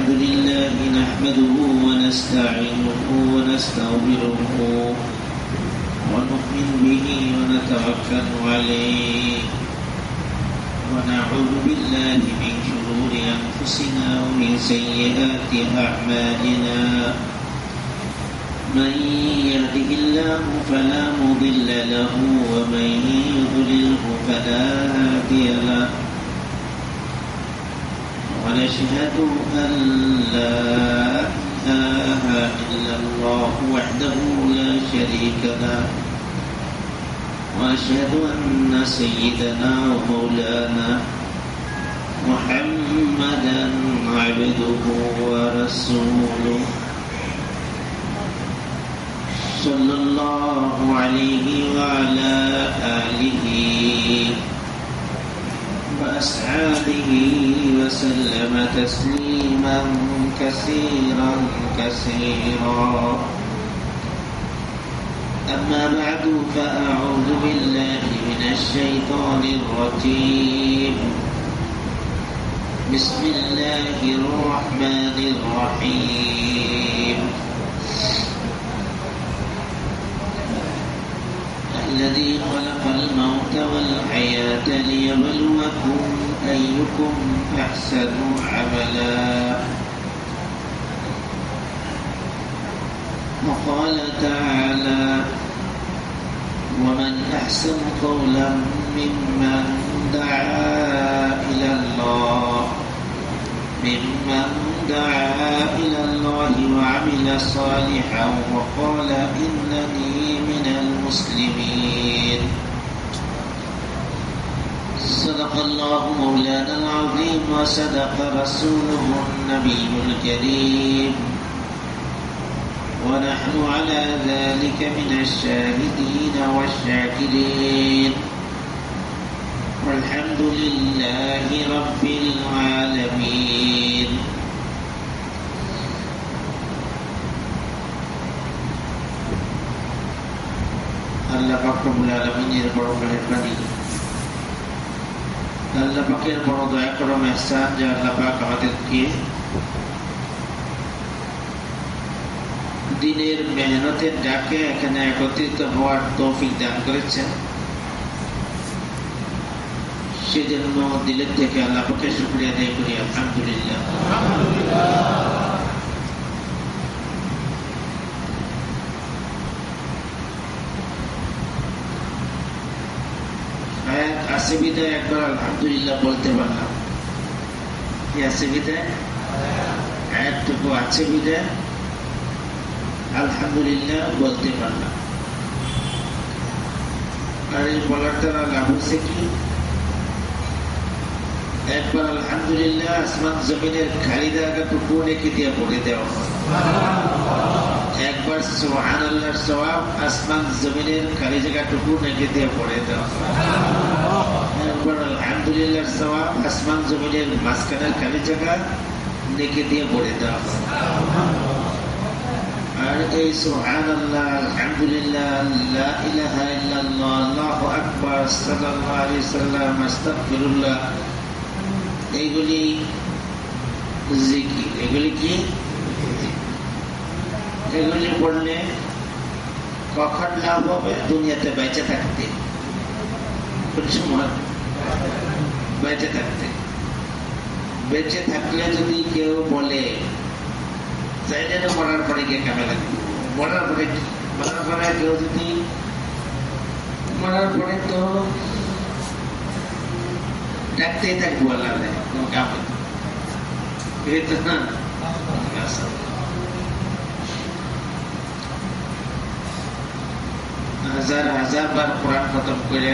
الحمد لله نحمده ونستعينه ونستغفره ونؤمن به ونتوكل عليه ونعوذ بالله من شرور أنفسنا ومن سيئات أعمالنا من يهده الله فلا مضل له ومن يضلله فلا هادي له ونشهد أن لا إله إلا الله وحده لا شريك له وأشهد أن سيدنا ومولانا محمدا عبده ورسوله صلى الله عليه وعلى آله وأصحابه وسلم تسليما كثيرا كثيرا أما بعد فأعوذ بالله من الشيطان الرجيم بسم الله الرحمن الرحيم الذي خلق الموت والحياة ليبلوكم أيكم أحسن عملا وقال تعالى ومن أحسن قولا ممن دعا إلى الله وعمل صالحا وقال إنني من المسلمين صدق الله مولانا العظيم وصدق رسوله النبي الكريم ونحن على ذلك من الشاهدين والشاكرين والحمد لله رب العالمين আল্লাহ পাক রব্বুল আলামিনের বড় মেহেরবানি, আল্লাহ পাকের বড় দয়া করম ইহসান যে আল্লাহ পাক আমাদেরকে দিনের মেহনতের ডাকে এখানে একত্রিত হওয়ার তৌফিক দান করেছেন। সেজন্য দিলের থেকে আল্লাহ পাকের শুকরিয়া আদায় করি, আলহামদুলিল্লাহ। আছে বিদায় একবার আলহামদুলিল্লাহ বলতে পারলাম, আছে বিদায় একটুকু আছে বিদায় আলহামদুলিল্লাহ বলতে পারলাম। আর এই বলার দ্বারা লাভ হচ্ছে কি, একবার আলহামদুলিল্লাহ আসমান জমিনের খালি জায়গাটুকু নেকি দিয়ে পড়ে দেওয়া হয়, একবার সুবহানাল্লাহর সওয়াব আসমান জমিনের খালি জায়গাটুকু নেকি দিয়ে পড়ে দেওয়া হয়, একবার আলহামদুলিল্লাহর সওয়াব আসমান জমিনের মাঝখানের খালি জায়গা নেকি দিয়ে পড়ে দেওয়া হয়। আর এই সুবহানাল্লাহ, আলহামদুলিল্লাহ, লা ইলাহা ইল্লাল্লাহ, আল্লাহু আকবার, সাল্লাল্লাহু আলাইহি সাল্লাম, আস্তাগফিরুল্লাহ, এইগুলি জিকির। এগুলি কি? এগুলি পড়লে কখন লাভ হবে? দুনিয়াতে বেঁচে থাকতে, বেঁচে থাকতে। বেঁচে থাকলে যদি কেউ বলে চাইলে না মরার পরে গিয়ে কামে লাগবে, মরার পরে কি? মরার পরে কেউ যদি মরার পরে তো ডাকতেই থাকবো আল্লাহ, কোনো কাম না। হাজার হাজার বার কোরআন খতম করে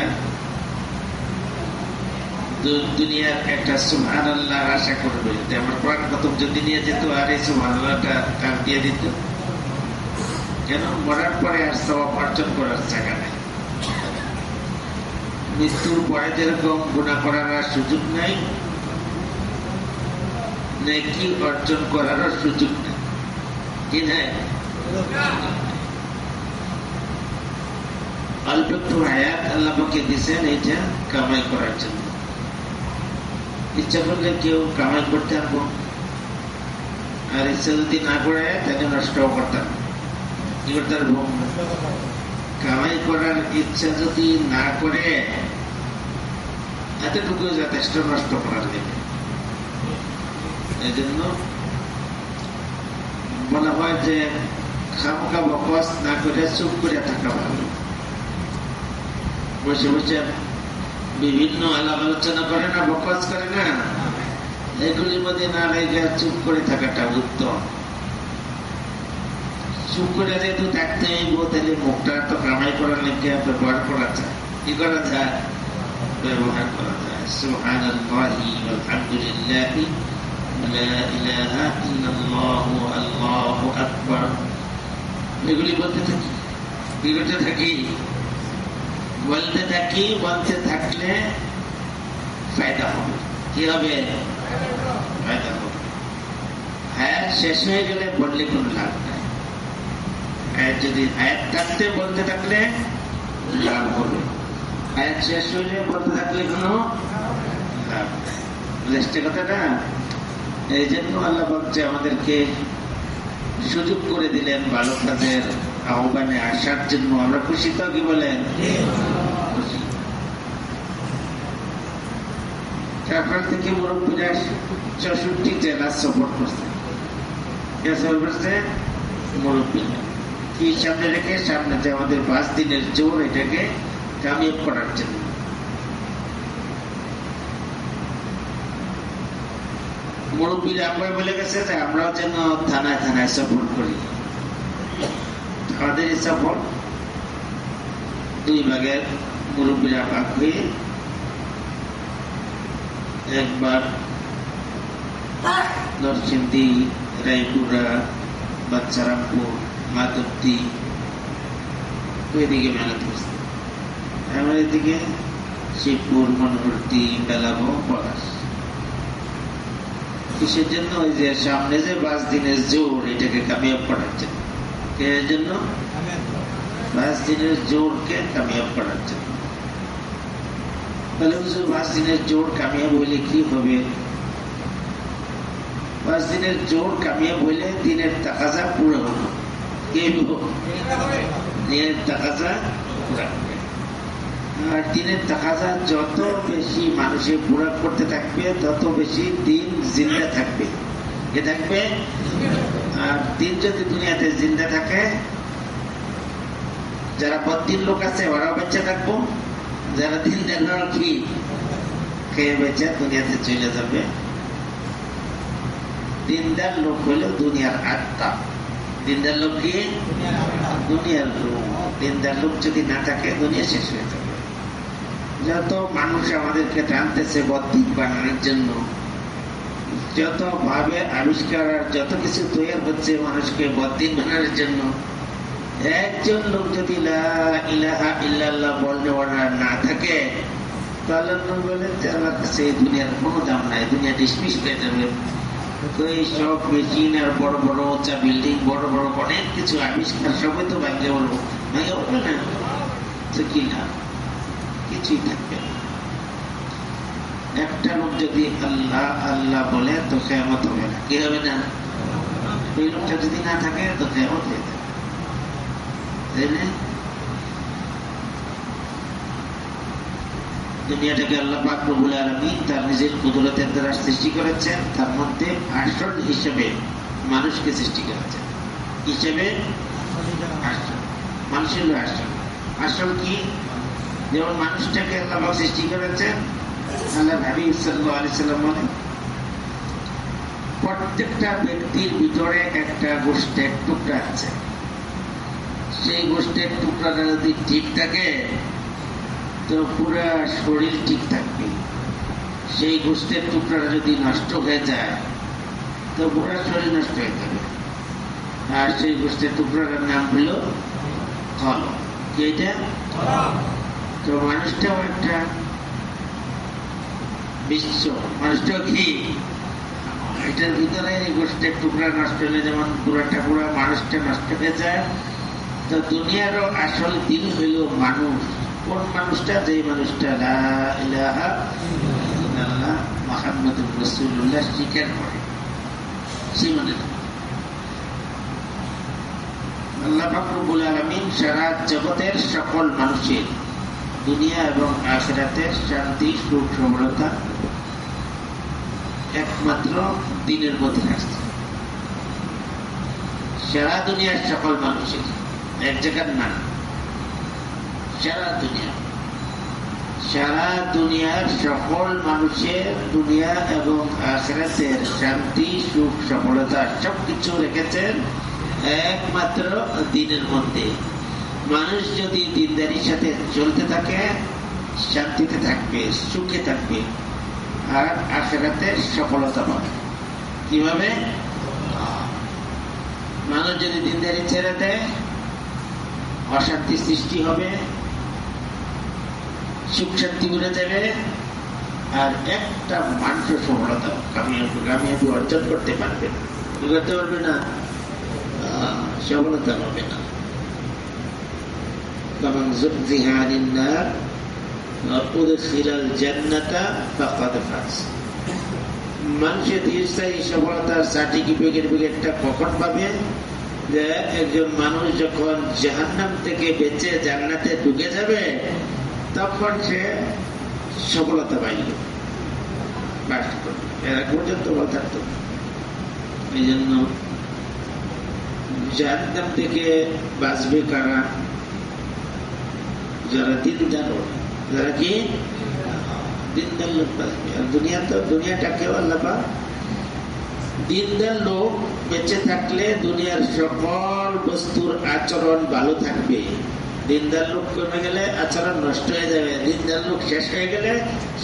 দুনিয়ার একটা সুবহানাল্লাহ আশা করবে, আমার কোরআন খতম যদি নিয়ে যেত আর এই সুবহানাল্লাহটা কার দিয়ে দিত। কেন? মরার পরে আর সওয়াব অর্জন করার জায়গা নেই। মৃত্যুর পরে যেরকম গুনাহ করার আর সুযোগ নাই, নেকি অর্জন করারও সুযোগ নেই, কি নাই? অল্প একটু হায়াত আল্লাহ পাকে দিয়েছেন এইটা কামাই করার জন্য। ইচ্ছা করলে কেউ কামাই করতে পারবো, আর ইচ্ছা যদি না করে তাহলে নষ্টও করতাম। কি করতে পারবো? কামাই করার ইচ্ছা যদি না করে এতটুকু যথেষ্ট নষ্ট করার লেগে। এই জন্য বলা হয় যে খামোখা বকস না করে চুপ করে থাকা ভালো। বসে বসে বিভিন্ন আলাপ আলোচনা করে না, বকস করে না, এগুলির মধ্যে না লেগে চুপ করে থাকাটা উত্তম। চুপ করে যেহেতু থাকতে হইব, তাহলে মুখটা তো কামাই করার লেগে ব্যবহার করা যায়। কি করা যায়? ব্যবহার করা যায়। সুবহানাল্লাহি ওয়ালহামদুলিল্লাহি লা ইলাহা ইল্লাল্লাহু আল্লাহু আকবার, এগুলি বলতে থাকি। বিরতে থাকি, বলতে থাকি। বলতে থাকলে ফায়দা হবে। কি হবে? ফায়দা হবে। হ্যাঁ, শেষ হয়ে গেলে বললে কোনো লাভ নাই। যদি আয়াত থাকতে বলতে থাকলে লাভ হবে, আয়াত শেষ হইলে বলতে থাকলে কোনো লাভ নাই। বুঝতে কথাটা? এই জন্য আল্লাহ বলছে আমাদেরকে সুযোগ করে দিলেন ভালো কাজের আহ্বানে আসার জন্য। আমরা খুশি তো? কি বলেন? খুশি। তারপর থেকে মুরব্বীরা 64 জেলা সফর করছে। কে সফর করছে? মুরব্বীরা। কি সামনে রেখে? সামনে যে আমাদের 5 দিনের জোর, এটাকে কামিয়াব করার জন্য। মুরব্বীরা আমরা বলে গেছে যে আমরাও যেন থানায় থানায় সফর করি। আমাদের এই সফর 2 ভাগের মুরব্বীরা ভাগ হয়ে একবার নরসিংদী, রায়পুরা, বাচ্চারামপুর, মাধবদী ওইদিকে মেহনত করছে। আমার এদিকে শিবপুর, মনোহরদী, বেলাবো, পলাশ। কিসের জন্য? ওই যে সামনে যে 5 দিনের জোর, এটাকে কামিয়াব করার জন্য। এর জন্য 5 দিনের জোরকে কামিয়াব করার জন্য। তাহলে 5 দিনের জোর কামিয়াব হইলে কি হবে? 5 দিনের জোর কামিয়াব হইলে দিনের তাকাজা পুরো হবে। কি হইব? দিনের তাকাজা পুরা হবে। আর দিনের তাকাজা যত বেশি মানুষের পুরা করতে থাকবে, তত বেশি দিন জিন্দা থাকবে। কে থাকবে? আর দিন যদি দুনিয়াতে জিন্দা থাকে, যারা বদ্দিন লোক আছে ওরাও বেঁচে থাকবো, যারা দিন দেখার কি খেয়ে বেঁচে দুনিয়াতে চলে যাবে। দিনদার লোক হইল দুনিয়ার আত্মা। দিনদার লোক কি? দুনিয়ার লোক। দিনদার লোক যদি না থাকে, দুনিয়া শেষ হয়ে যাবে। যত মানুষ আমাদেরকে টানতেছে বদ্দিন বানানোর জন্য, যত ভাবে আবিষ্কার আর যত কিছু তৈরি হচ্ছে মানুষকে বদ্দিন বানানোর জন্য, একজন লোক যদি লা ইলাহা ইল্লাল্লাহ বলনেওয়ালা না থাকে, তাহলে বলেন যে আমার কাছে এই দুনিয়ার কোনো দাম নাই, দুনিয়া ডিসমিস হয়ে যাবে। তো এই সব মেশিন আর বড় বড় উঁচা বিল্ডিং, বড় বড় অনেক কিছু আবিষ্কার, সবাই তো ভাগ্যে বলবো, ভাগ্যে বলবে না তো কি না, কিছুই থাকবে না। একটা লোক যদি আল্লাহ আল্লাহ বলে তো কিয়ামত হবে না। কি হবে না? ওই লোকটা যদি না থাকে তো কিয়ামত হয়ে যাবে। তাই না? দুনিয়াটাকে আল্লাহ পাক রব্বুল আলামিন তার নিজের কুদরতের দ্বারা সৃষ্টি করেছেন। তার মধ্যে আসল হিসেবে মানুষকে সৃষ্টি করেছেন। হিসেবে মানুষের আসল। আসল কি? যেমন মানুষটাকে আল্লাহ পাক সৃষ্টি করেছেন, আল্লাহ নবী সাল্লাল্লাহু আলাইহি সাল্লাম বলেন, প্রত্যেকটা ব্যক্তির ভিতরে একটা গোষ্ঠের টুকরা আছে। সেই গোষ্ঠের টুকরাটা যদি ঠিক থাকে তো পুরা শরীর ঠিক থাকবে। সেই গোষ্ঠের টুকরাটা যদি নষ্ট হয়ে যায় তো পুরা শরীর নষ্ট হয়ে যাবে। আর সেই গোষ্ঠের টুকরাটার নাম হলো কলব। কি এটা? তো মানুষটাও একটা বিশ্ব, মানুষটাও কি? এটার ভিতরে এই গোষ্ঠের টুকরা নষ্ট হলে যেমন পুরাটা পুরা মানুষটা নষ্ট হয়ে যায়, তো দুনিয়ারও আসল দিন হইল মানুষ। কোন মানুষটা? যে মানুষটা লা ইলাহা ইল্লাল্লাহ মুহাম্মাদুর রাসূলুল্লাহ স্বীকার করে, সেই মানুষ। আল্লাহ পাক রব্বুল আলামিন সারা জগতের সকল মানুষের দুনিয়া এবং আখিরাতের শান্তি সুখ সফলতা একমাত্র দিনের মধ্যে রাখছে। সারা দুনিয়ার সকল মানুষের, এক জায়গার না, সারা দুনিয়ার সকল মানুষের দুনিয়া এবং আখিরাতের শান্তি সুখ সফলতা সবকিছু রেখেছেন একমাত্র দিনের মধ্যে। মানুষ যদি দিনদারির সাথে চলতে থাকে শান্তিতে থাকবে, সুখে থাকবে, আর আখিরাতে সফলতা পাবে। কিভাবে? মানুষ যদি দিনদারি ছেড়ে দেয় অশান্তি সৃষ্টি হবে, সুখ শান্তি উড়ে যাবে, আর একটা মানুষ সফলতা কামিয়াবি অর্জন করতে পারবে না, সফলতা পাবে না। فمن زحزح عن النار وأدخل الجنة فقد فاز। মানুষের দীর্ঘস্থায়ী সফলতার সার্টিফিকেটটা কখন পাবে? যে একজন মানুষ যখন জাহান্নাম থেকে বেঁচে জান্নাতে ঢুকে যাবে তখন সে সফলতা পাইল। এর আগ পর্যন্ত বলতে থাকতো। এই জন্য জাহান্নাম থেকে বাঁচবে কারা? যারা দিনদার, যারা কি দিনদার লোক বাঁচবে। আর দুনিয়াটাকেও আল্লাহ পাক দিনদার লোক বেঁচে থাকলে দুনিয়ার সকল বস্তুর আচরণ ভালো থাকবে। দিনদার লোক কমে গেলে আচরণ নষ্ট হয়ে যাবে। দিনদার লোক শেষ হয়ে গেলে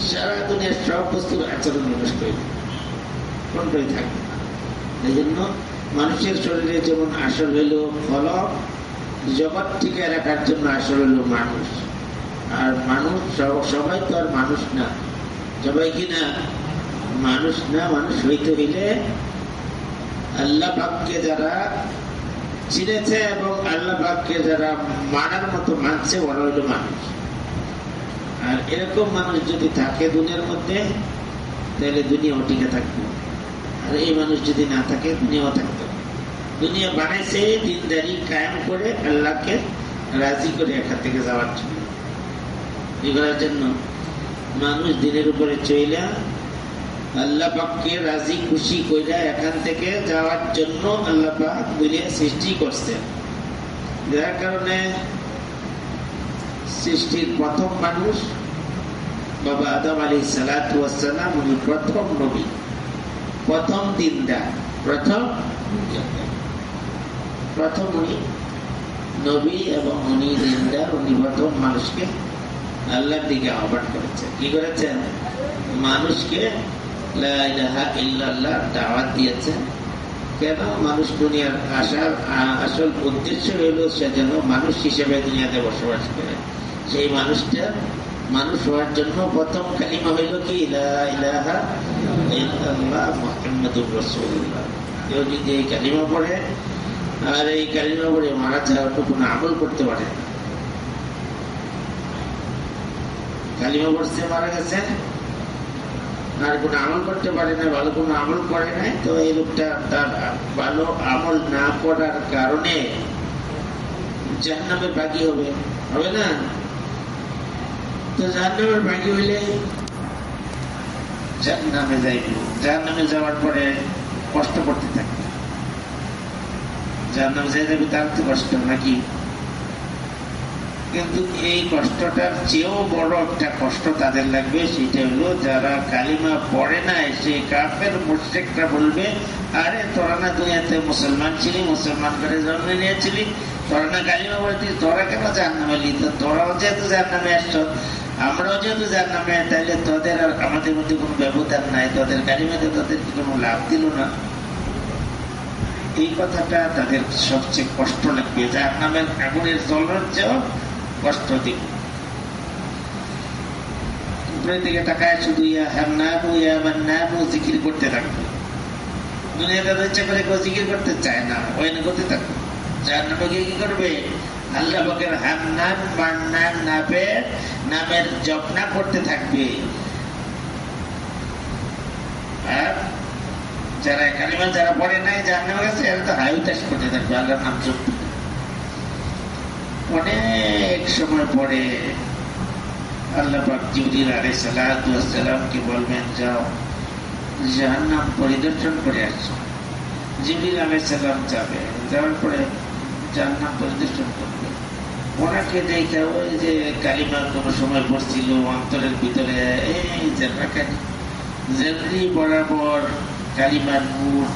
সারা দুনিয়ার সব বস্তুর আচরণ নষ্ট হয়ে যাবে, কোনটাই থাকবে না। এই জন্য মানুষের শরীরে যেমন আসল হইল ফলক, জগৎ টিকে রাখার জন্য আসল হইল মানুষ। আর মানুষ সবাই তো আর মানুষ না, সবাই কি না মানুষ না। মানুষ হইতে হইলে আল্লাহ পাককে যারা চিনেছে এবং আল্লাহ পাককে যারা মানার মতো মানছে ওরা হইল মানুষ। আর এরকম মানুষ যদি থাকে দুনিয়ার মধ্যে তাহলে দুনিয়াও টিকে থাকবে। আর এই মানুষ যদি না থাকে দুনিয়াও থাকবে। দুনিয়া বানাইছে দিনদারি কায়েম করে আল্লাহকে রাজি করে এখান থেকে যাওয়ার জন্য। এই করার জন্য মানুষ দিনের উপরে চইলা আল্লাহ পাককে রাজি খুশি কইরা এখান থেকে যাওয়ার জন্য আল্লাহ পাক দুনিয়া সৃষ্টি করছেন। যার কারণে সৃষ্টির প্রথম মানুষ বাবা আদম আলাইহিস সালাতু ওয়াস সালাম, উনি প্রথম নবী, প্রথম দিনদার, প্রথম উনি নবী এবং উনি দিনদার। উনি প্রথম মানুষকে আল্লাহর দিকে আহ্বান করেছেন। কি করেছেন? মানুষকে লা ইলাহা ইল্লাল্লাহ দাওয়াত দিয়েছেন। কেন? মানুষ দুনিয়ার আসার আসল উদ্দেশ্য হইল সে যেন মানুষ হিসেবে দুনিয়াতে বসবাস করে। সেই মানুষটা মানুষ হওয়ার জন্য প্রথম কালিমা হইল কি? লা ইলাহা ইল্লাল্লাহ মুহাম্মাদুর রাসূলুল্লাহ। কেউ যদি এই কালিমা পড়ে আর এই কালিমা পড়ে মারা যাওয়ার কোনো আমল করতে পারে না। কালিমা পড়ছে মারা গেছে আর কোনো আমল করতে পারে না, ভালো কোনো আমল করে নাই, তো এই লোকটা তার ভালো আমল না করার কারণে জাহান্নামের ভাগী হবে না? তো জাহান্নামের ভাগী হইলে জাহান্নামে যাইবে। জাহান্নামে যাওয়ার পরে কষ্ট করতে থাকবে। জাহান্নামে যাই যাবে তার তো কষ্ট নাকি? কিন্তু এই কষ্টটার চেয়েও বড় একটা কষ্ট তাদের লাগবে। সেটা হলো যারা কালিমা পড়ে নাই, সেই কাফের মুশরিকরা বলবে, আরে তোরা না দুনিয়াতে মুসলমান ছিলি, মুসলমান করে জন্ম নিয়েছিলি, তোরা না কালিমা পড়েছিস, তোরা কেন জাহান্নামে এলি? তো তোরাও যেহেতু জাহান্নামে আসছো, আমরাও যেহেতু জাহান্নামে, তাইলে তোদের আর আমাদের মধ্যে কোনো ব্যবধান নাই, তোদের কালিমাতে তোদের কি কোনো লাভ দিল না? এই কথাটা তাদের সবচেয়ে কষ্ট লাগবে। জাহান্নামের আগুনের জ্বলার চেয়েও কষ্ট দিন। উপরের দিকে তাকায় শুধু ইয়া হান্নানু ইয়া মান্নানু জিকির করতে থাকবে। দুনিয়াতে ইচ্ছা করে কেউ জিকির করতে চায় না, ওই না করতে থাকবে। জাহান্নামে গিয়ে কি করবে? আল্লাহ পাকের হান্নান মান্নান নামের জপনা করতে থাকবে। আর যারা কালিমা যারা পড়ে নাই জাহান্নামে গেছে, এরা তো হাই উতাস করতে থাকবে, আল্লাহর নাম জপতে। অনেক সময় পরে আল্লাহ পাক জিবরিল আলাইহিস সালামকে বলবেন, যাও জাহান্নাম পরিদর্শন করে আসো। জিবরিল আলাইহিস সালাম যাবে, যাওয়ার পরে জাহান্নাম পরিদর্শন করবে। ওনাকে দেখে ওই যে কালিমা কোনো সময় পড়ছিল অন্তরের ভিতরে, এই জেলরি বরাবর কালিমার নূর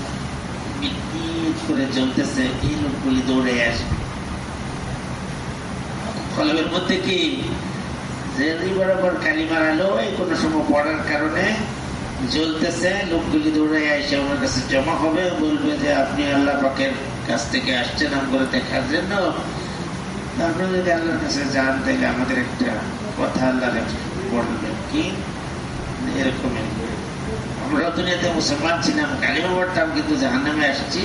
মিটমিট করে জ্বলতেছে, এই লোকগুলি দৌড়ে আসবে। কলবের মধ্যে কি জেলরি বরাবর কালিমার আলো এই কোনো সময় পড়ার কারণে জ্বলতেছে, লোকগুলি দৌড়ে এসে ওনার কাছে জমা হবে, বলবে যে আপনি আল্লাহ পাকের কাছ থেকে আসছেন করে দেখার জন্য। তারপরে যদি আল্লাহর কাছে যান তাহলে আমাদের একটা কথা আল্লাহ বলবেন কি, এরকম আমরা দুনিয়াতে মুসলমান ছিলাম, কালিমা পড়তাম, কিন্তু জাহান্নামে আসছি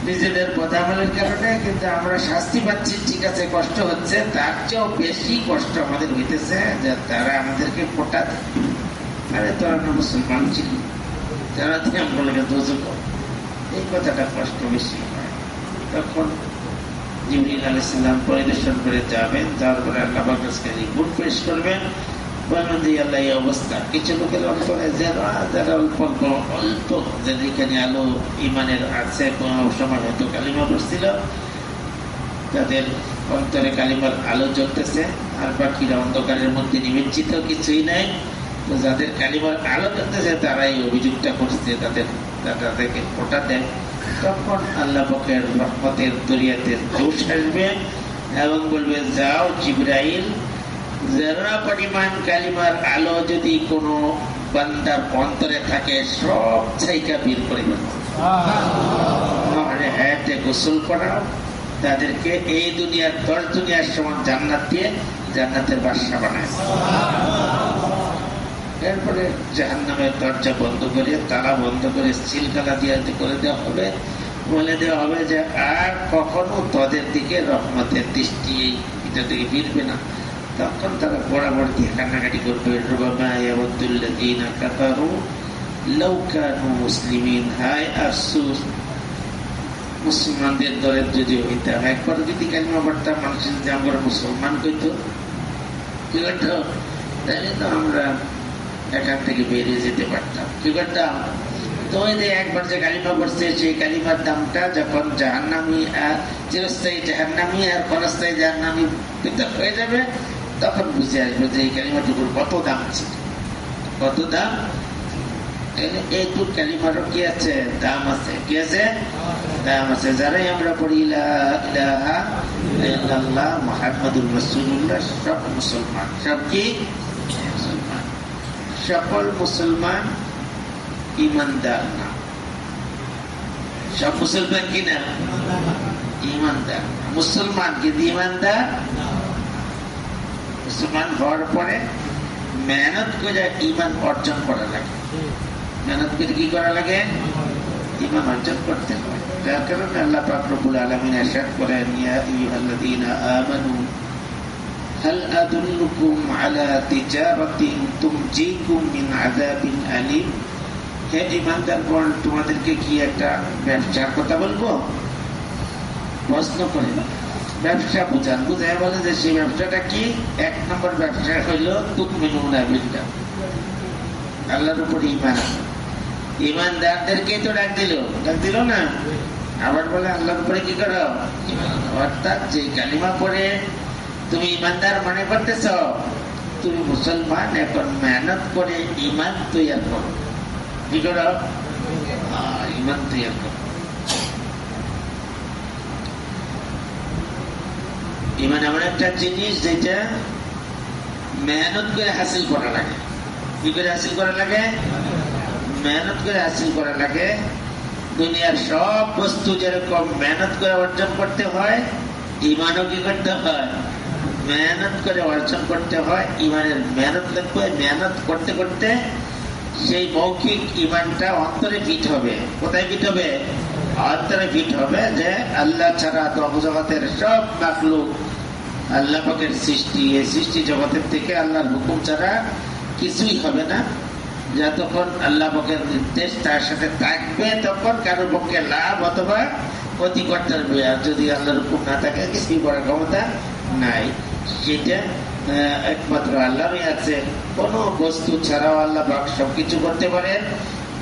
নিজেদের বদামলের কারণে, কিন্তু আমরা শাস্তি পাচ্ছি। ঠিক আছে, কষ্ট হচ্ছে, তার চেয়েও বেশি কষ্ট আমাদের হইতেছে যে তারা আমাদেরকে ফোটা। আরে তোরা না মুসলমান ছিল, তারা আমাকে দোজক, এই কথাটা কষ্ট বেশি হয়। তখন জিবরিল আলাইহিস সালাম পরিদর্শন করে যাবেন, যাওয়ার পরে আল্লাহ পাকের কাছে রিপোর্ট পেশ করবেন, বলবেন যে আল্লাহ এই অবস্থা। কিছু লোকের অন্তরে যারা অল্প যেখানে আলো ইমানের আছে, কোনো সময় হয়তো কালিমা পড়ছিল, তাদের অন্তরে কালিমার আলো জ্বলতেছে, আর বাকিরা অন্ধকারের মধ্যে নিমজ্জিত, কিছুই নাই। তো যাদের কালিমার আলো জ্বলতেছে তারাই অভিযোগটা করছে, তাদেরকে ফোটা দেয়। তখন আল্লাহ পাকের রহমতের দরিয়াতে জোশ আসবে এবং বলবে, যাও জিবরাইল, যারা পরিমাণ কালিমার আলো যদি কোনো বান্দার অন্তরে থাকে সব ছাইকা বের করে হায়াতে গোসল করাও, তাদেরকে এই দুনিয়ার 10 দুনিয়ার সমান জান্নাত দিয়ে জান্নাতের বাদশা বানায়। এরপরে জাহান্নামের দরজা বন্ধ করে, তালা বন্ধ করে, সিলগালা দিয়ে করে দেওয়া হবে, বলে দেওয়া হবে যে আর কখনো তাদের দিকে রহমতের দৃষ্টি এটা থেকে ফিরবে না। তখন তারা বরাবর দিয়ে কান্নাকাটি করবে, হায় আফসোস, মুসলমানদের দলের যদি হইতাম, একবার যদি কালিমা পড়তাম, মানুষের যদি আমরা মুসলমান কইতো, কি করতো, তাহলে তো আমরা এখান থেকে বেরিয়ে যেতে পারতাম। কি করতাম, তো ওই যে একবার যে কালিমা পড়ছে, সেই কালিমার দামটা যখন জাহান্নামী আর চিরস্থায়ী জাহান্নামী আর ক্ষণস্থায়ী জাহান্নামী পৃথক হয়ে যাবে, তখন বুঝে আসবে যে এই কালিমাটুকুর কত দাম ছিল, কত দাম। এই দূর কালিমারও কি আছে, দাম আছে। কি আছে? দাম আছে। যারাই আমরা পড়ি লা ইলাহা ইল্লাল্লাহ মুহাম্মাদুর রাসূলুল্লাহ, সব মুসলমান। সব কি মুসলমান? সকল মুসলমান ইমানদার না। সব মুসলমান কি না? ইমানদার। মুসলমান কিন্তু ইমানদার। মুসলমান হওয়ার পরে মেহনত করে ইমান অর্জন করা লাগে। মেহনত করে কি করা লাগে? ইমান অর্জন করতে হয়। যার কারণে আল্লাহ পাক রব্বুল আলামিন ইরশাদ করেন, ইয়া আইয়ুহাল্লাযীনা আমানু হাল আদুল্লুকুম আলা তিজারাতিন তুনজিকুম মিন আযাবিন আলীম। হে ঈমানদারগণ, তোমাদেরকে কি একটা ব্যবসার কথা বলবো? প্রশ্ন করে ব্যবসা বুঝান, বুঝায় বলে যে সেই ব্যবসাটা কি? 1 নম্বর ব্যবসা হইল তুমিনুনা বিল্লাহ, আল্লাহর উপর ঈমান। ঈমানদারদেরকে তো ডাক দিল না, আবার বলে আল্লাহর উপরে কি করো? অর্থাৎ যে কালিমা পড়ে তুমি ঈমানদার মনে করতেছ, তুমি মুসলমান, এখন মেহনত করে ঈমান তৈরি করো। কি করো? ঈমান তৈরি করো। ঈমান এমন একটা জিনিস যেটা মেহনত করে হাসিল করা লাগে। কি করে হাসিল করা লাগে? মেহনত করে হাসিল করা লাগে। দুনিয়ার সব বস্তু যেরকম মেহনত করে অর্জন করতে হয়, ঈমানও কি করতে হয়? মেহনত করে অর্জন করতে হয়। ঈমানের মেহনত লাগবে। মেহনত করতে করতে সেই মৌখিক ঈমানটা অন্তরে ফিট হবে। কোথায় ফিট হবে? অন্তরে ফিট হবে যে আল্লাহ ছাড়া তো জগতের সব মাখলুক আল্লাহ পাকের সৃষ্টি। এই সৃষ্টি জগতের থেকে আল্লাহর হুকুম ছাড়া কিছুই হবে না। যতক্ষণ আল্লাহ পাকের নির্দেশ তার সাথে থাকবে, তখন কারোর পক্ষে লাভ অথবা ক্ষতি করতে পারবে, আর যদি আল্লাহর হুকুম না থাকে কিছুই করার ক্ষমতা নাই। সেটা একমাত্র আল্লাহরই আছে। কোন বস্তু ছাড়াও আল্লাহ পাক সবকিছু করতে পারেন।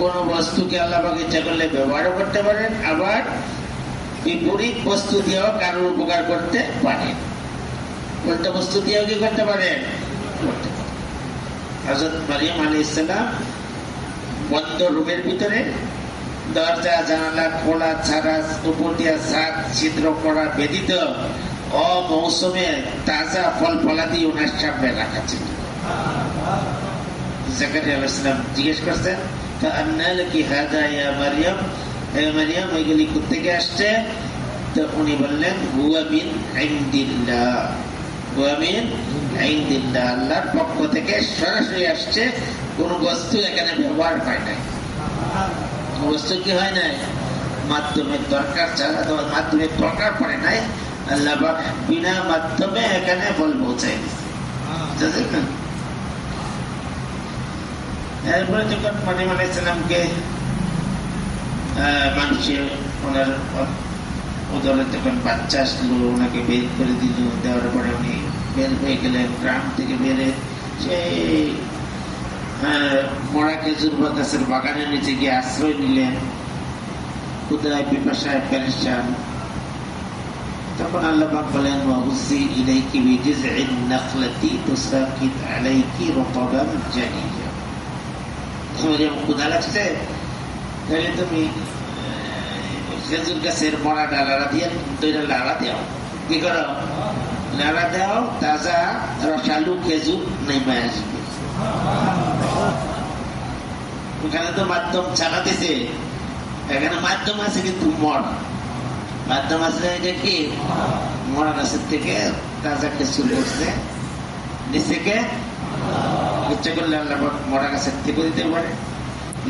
কোন বস্তুকে আল্লাহ পাক ইচ্ছা করলে ব্যবহারও করতে পারেন, আবার বিপরীত বস্তু দিয়েও কারোর উপকার করতে পারেন। কোনটা বস্তু দিয়েও কি করতে পারেন? করতে পারেন। হযরত মারিয়াম আলাইহিস সালাম বন্ধ রুমের ভিতরে, দরজা জানালা খোলা ছাড়া, উপর দিয়ে ছাদ ছিদ্র করা ব্যতীত অমৌসুমে তাজা ফল ফলাদি ওনার সামনে রাখা ছিল। জাকারিয়া আলাইহিস সালাম জিজ্ঞেস করছেন, আন্না লাকি হাযা ইয়া মারইয়াম, হে মারইয়াম এগুলি কোথা থেকে আসছে? তো উনি বললেন, হুয়া মিন ইনদিল্লাহ, হুয়া মিন ইনদিল্লাহ, আল্লাহর পক্ষ থেকে সরাসরি আসছে। কোন বস্তু এখানে ব্যবহার হয় নাই। বস্তু কি হয় নাই? মাধ্যমের দরকার ছাড়া, মাধ্যমের দরকার পড়ে নাই। আল্লাহ পাক বিনা মাধ্যমে এখানে বল পৌঁছাই দিচ্ছে। এরপরে যখন মারিয়াম আলাইহিস সালামকে মানুষের ওনার উদরে যখন বাচ্চা আসলো, ওনাকে বের করে দিল, দেওয়ার পরে উনি বের হয়ে গেলেন গ্রাম থেকে বেরে, সেই মরা খেজুর গাছের বাগানের নিচে গিয়ে আশ্রয় নিলেন, ক্ষুধায় পিপাসায় পেরেশান। তখন আল্লাহ পাক বলেন, ওয়াহুজ্জি ইলাইকি বিজিযইন নাখলাতি তুসাকিত আলাইকি রতবান জানিয়া। মারিয়াম ক্ষুধা লাগছে, তাহলে তুমি খেজুর গাছের মরা ডালারা দিয়ে দুইটা লাড়া দাও। কি করো? লাড়া দাও, তাজা রসালু খেজুর নেমে আসবে। ওখানে তো মাধ্যম চালাতেছে, এখানে মাধ্যম আছে কিন্তু মরা মাধ্যম আছে। এটা কি? মরা গাছের থেকে তাজা খেজুর করছে, নিচেকে ইচ্ছা করলে আল্লাহ মরা গাছের থেকেও দিতে পারে,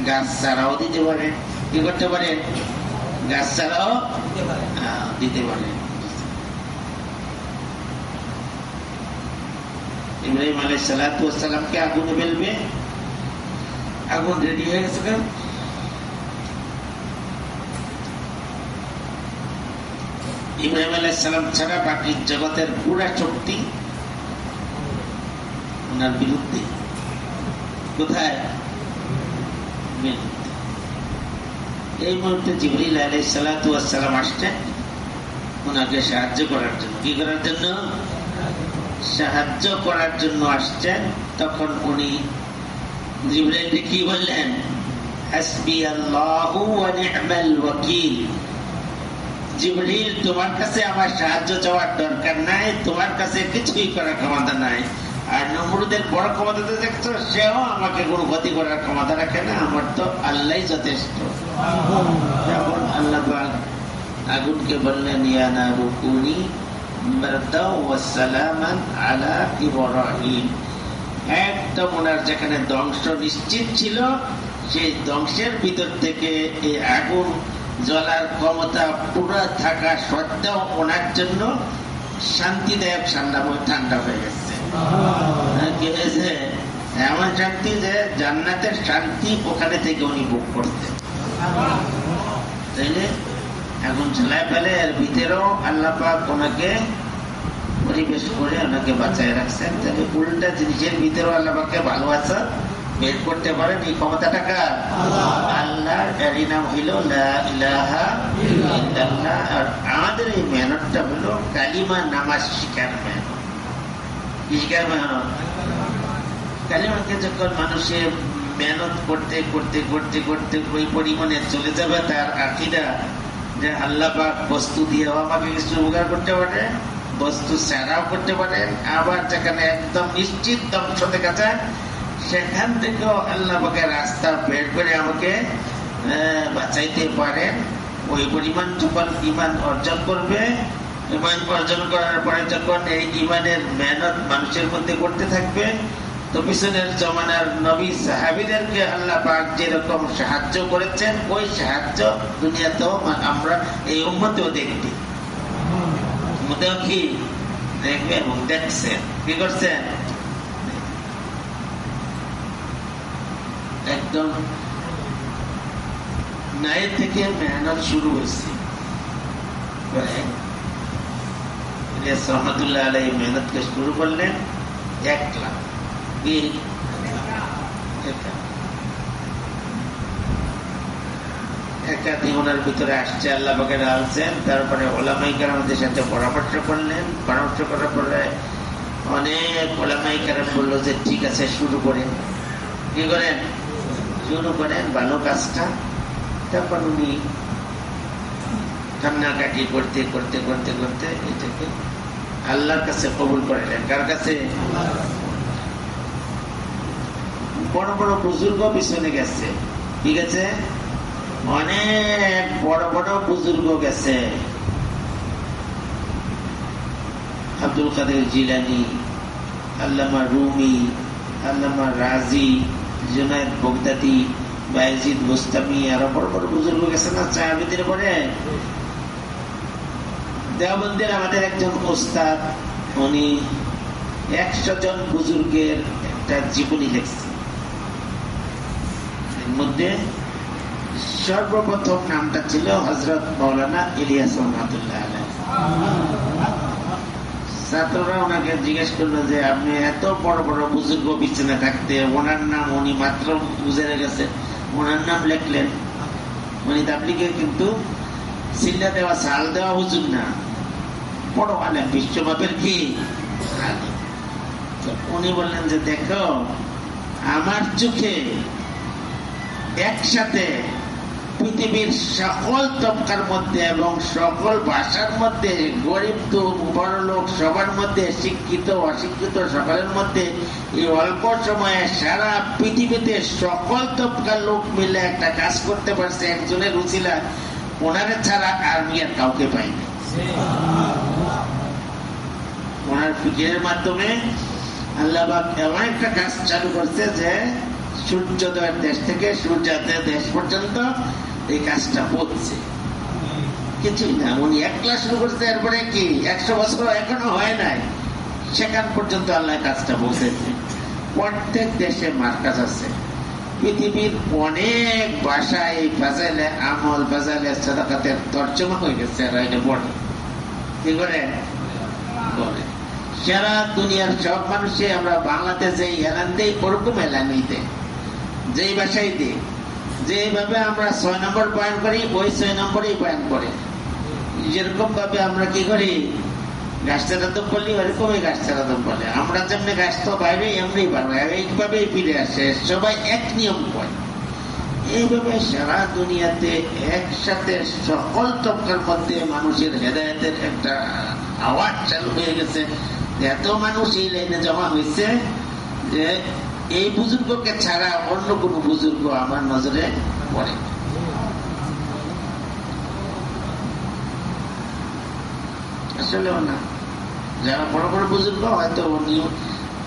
গাছ ছাড়াও দিতে পারে। কি করতে পারে? গাছ ছাড়াও দিতে পারে। ইব্রাহিম আলাইহিস সালাতু ওয়াস সালামকে আগুনে ফেলবে, আগুন রেডি হয়ে গেছে। ইব্রাহিম আলাইহিস সালাম ছাড়া বাকি জগতের পুরা শক্তি ওনার বিরুদ্ধে। কোথায়? এই মুহূর্তে জিবরিল আলাইহিস সালাতু ওয়াস সালাম আসছেন ওনাকে সাহায্য করার জন্য। কি করার জন্য? সাহায্য করার জন্য আসছেন। তখন উনি জিবরাইলকে কি বললেন? হাসবি আল্লাহু ওয়া নি'মাল ওয়াকিল। জিবরিল, তোমার কাছে আমার সাহায্য চাওয়ার দরকার নাই, তোমার কাছে কিছুই করার ক্ষমতা নাই। আর নমরুদের বড় ক্ষমতা তো দেখছো, সেও আমাকে কোনো ক্ষতি করার ক্ষমতা রাখে না, আমার তো আল্লাহই যথেষ্ট। যখন আল্লাহ পাক আগুনকে বললেন, ইয়া নারু কুনি বারদাও ওয়া সালামান আলা ইব্রাহিম, একদম ওনার যেখানে ধ্বংস নিশ্চিত ছিল, সেই ধ্বংসের ভিতর থেকে এই আগুন জ্বলার ক্ষমতা পুরো থাকা সত্ত্বেও ওনার জন্য শান্তিদায়ক ঠান্ডা হয়ে গেছে। কি হয়েছে? এমন শান্তি যে জান্নাতের শান্তি ওখানে থেকে উনি ভোগ করতেন। তাইলে এখন ঝুলাই ফেলে, এর ভিতরেও আল্লাহ পাক ওনাকে পরিবেশ করে ওনাকে বাঁচায় রাখছেন। তাহলে উল্টা জিনিসের ভিতরেও আল্লাহ পাককে ভালোবাসা বের করতে পারেন। এই ক্ষমতাটা কার? আল্লাহর। এরই নাম হইল লা ইলাহা ইল্লাল্লাহ। আর আমাদের এই মেহনতটা হলো কালিমা নামাজ শিখার মেহনত। শিখার মেহনত। কালিমাকে যখন মানুষের মেহনত করতে করতে করতে করতে ওই পরিমাণে চলে যাবে, তার আকীদা যে আল্লাহ পাক বস্তু দিয়েও আমাকে কিছু উপকার করতে পারে, বস্তু ছাড়াও করতে পারে, আবার যেখানে একদম নিশ্চিত ধ্বংস দেখা যায় সেখান থেকেও আল্লাহ পাকের রাস্তা বের করে আমাকে বাঁচাইতে পারেন। ওই পরিমাণ যখন ঈমান অর্জন করবে, ঈমান অর্জন করার পরে যখন এই ঈমানের মেহনত মানুষের মধ্যে করতে থাকবে, তো পিছনের জমানার নবী সাহাবীদেরকে আল্লাহ পাক যেরকম সাহায্য করেছেন, ওই সাহায্য দুনিয়াতেও আমরা এই উম্মতেও দেখবি। উম্মতেও কি দেখবে এবং দেখছেন। কি করছেন? একদম নাই থেকে মেহনত শুরু হয়েছে। ইলিয়াস রহমতুল্লাহ আলাইহি মেহনতকে শুরু করলেন 1 লাখ একাধিক ওনার ভিতরে আসছে, আল্লাহ পাকে আনছেন। তারপরে ওলামাই কেরামদের সাথে পরামর্শ করলেন। পরামর্শ করার পরে অনেক ওলামাই কেরাম বললো যে ঠিক আছে শুরু করেন। কি করেন? শুরু করেন ভালো কাজটা। তারপর উনি কান্নাকাটি করতে করতে করতে করতে এটাকে আল্লাহর কাছে কবুল করলেন। কার কাছে? বড় বড় বুজুর্গ পিছনে গেছে। ঠিক আছে, অনেক বড় বড় বুজুর্গ গেছে। আব্দুল কাদের জিলানী, আল্লামা রুমি, আল্লামা রাজি, জুনায়েদ বগদাদি, বায়েজিদ বুস্তামি, আরো বড় বড় বুজুর্গ গেছে না চাহাবিদের পরে। দেওবন্দের আমাদের একজন ওস্তাদ, উনি 100 জন বুজুর্গের একটা জীবনী লিখছে। এর মধ্যে সর্বপ্রথম নামটা ছিল হযরত মাওলানা ইলিয়াস রহমাতুল্লাহ আলাইহি। ছাত্ররা ওনাকে জিজ্ঞেস করলো যে আপনি এত বড় বড় বুজুর্গ বিছানা থাকতে ওনার নাম উনি মাত্র বুঝে গেছে, ওনার নাম লিখলেন। উনি তাবলিগে কিন্তু সিল্লা দেওয়া সাল দেওয়া হুজুর না, বড় আলেম, বিশ্বমাপের কি আলেম। উনি বললেন যে দেখো আমার চোখে একসাথে পৃথিবীর সকল তবকার মধ্যে এবং সকল ভাষার মধ্যে, গরিব তো বড় লোক সবার মধ্যে, শিক্ষিত অশিক্ষিত সকলের মধ্যে এই অল্প সময়ে সারা পৃথিবীতে সকল তবকার লোক মিলে একটা কাজ করতে পারছে একজনের উছিলা, ওনারে ছাড়া আমি আর কাউকে পাইনি। ওনার ফিকিরের মাধ্যমে আল্লাহ পাক এমন একটা কাজ চালু করছে যে সূর্যোদয়ের দেশ থেকে সূর্যাস্তের দেশ পর্যন্ত এই কাজটা পড়ছে। কিছুই না, উনি 1 ক্লাস শুরু করছে, এরপরে কি 100 বছর এখনো হয় নাই, সেখান পর্যন্ত আল্লাহ কাজটা পৌঁছেছে। প্রত্যেক দেশে মার্কাজ আছে, পৃথিবীর অনেক ভাষায় এই ফাজাইলে আমল, ফাজাইলে সাদাকাতের তর্জমা হয়ে গেছে। আর এটা পড়ে কি করে বলে সারা দুনিয়ার সব মানুষে আমরা বাংলাদেশে এলান দেই, ওরকম এলান দেয়, যেই ভাষাই দিই, যেভাবে আমরা 6 নম্বর বয়ান করি ওই 6 নম্বরেই বয়ান করে। যেরকম ভাবে আমরা কি করি গাছ চারাদম বলি ওরকমই গাছ চারাদম বলে। আমরা যেমনি গাছ তো বাইরে এমনি পারবো, এইভাবেই ফিরে আসে, সবাই এক নিয়ম করে। এইভাবে সারা দুনিয়াতে একসাথে সকল তবকার মধ্যে মানুষের হেদায়েতের একটা আওয়াজ চালু হয়ে গেছে। এত মানুষ এই লাইনে জমা হয়েছে যে এই বুজুর্গকে ছাড়া অন্য কোন বুজুর্গ আমার নজরে পড়ে। আসলেও না, যারা বড় বড় বুজুর্গ হয়তো উনি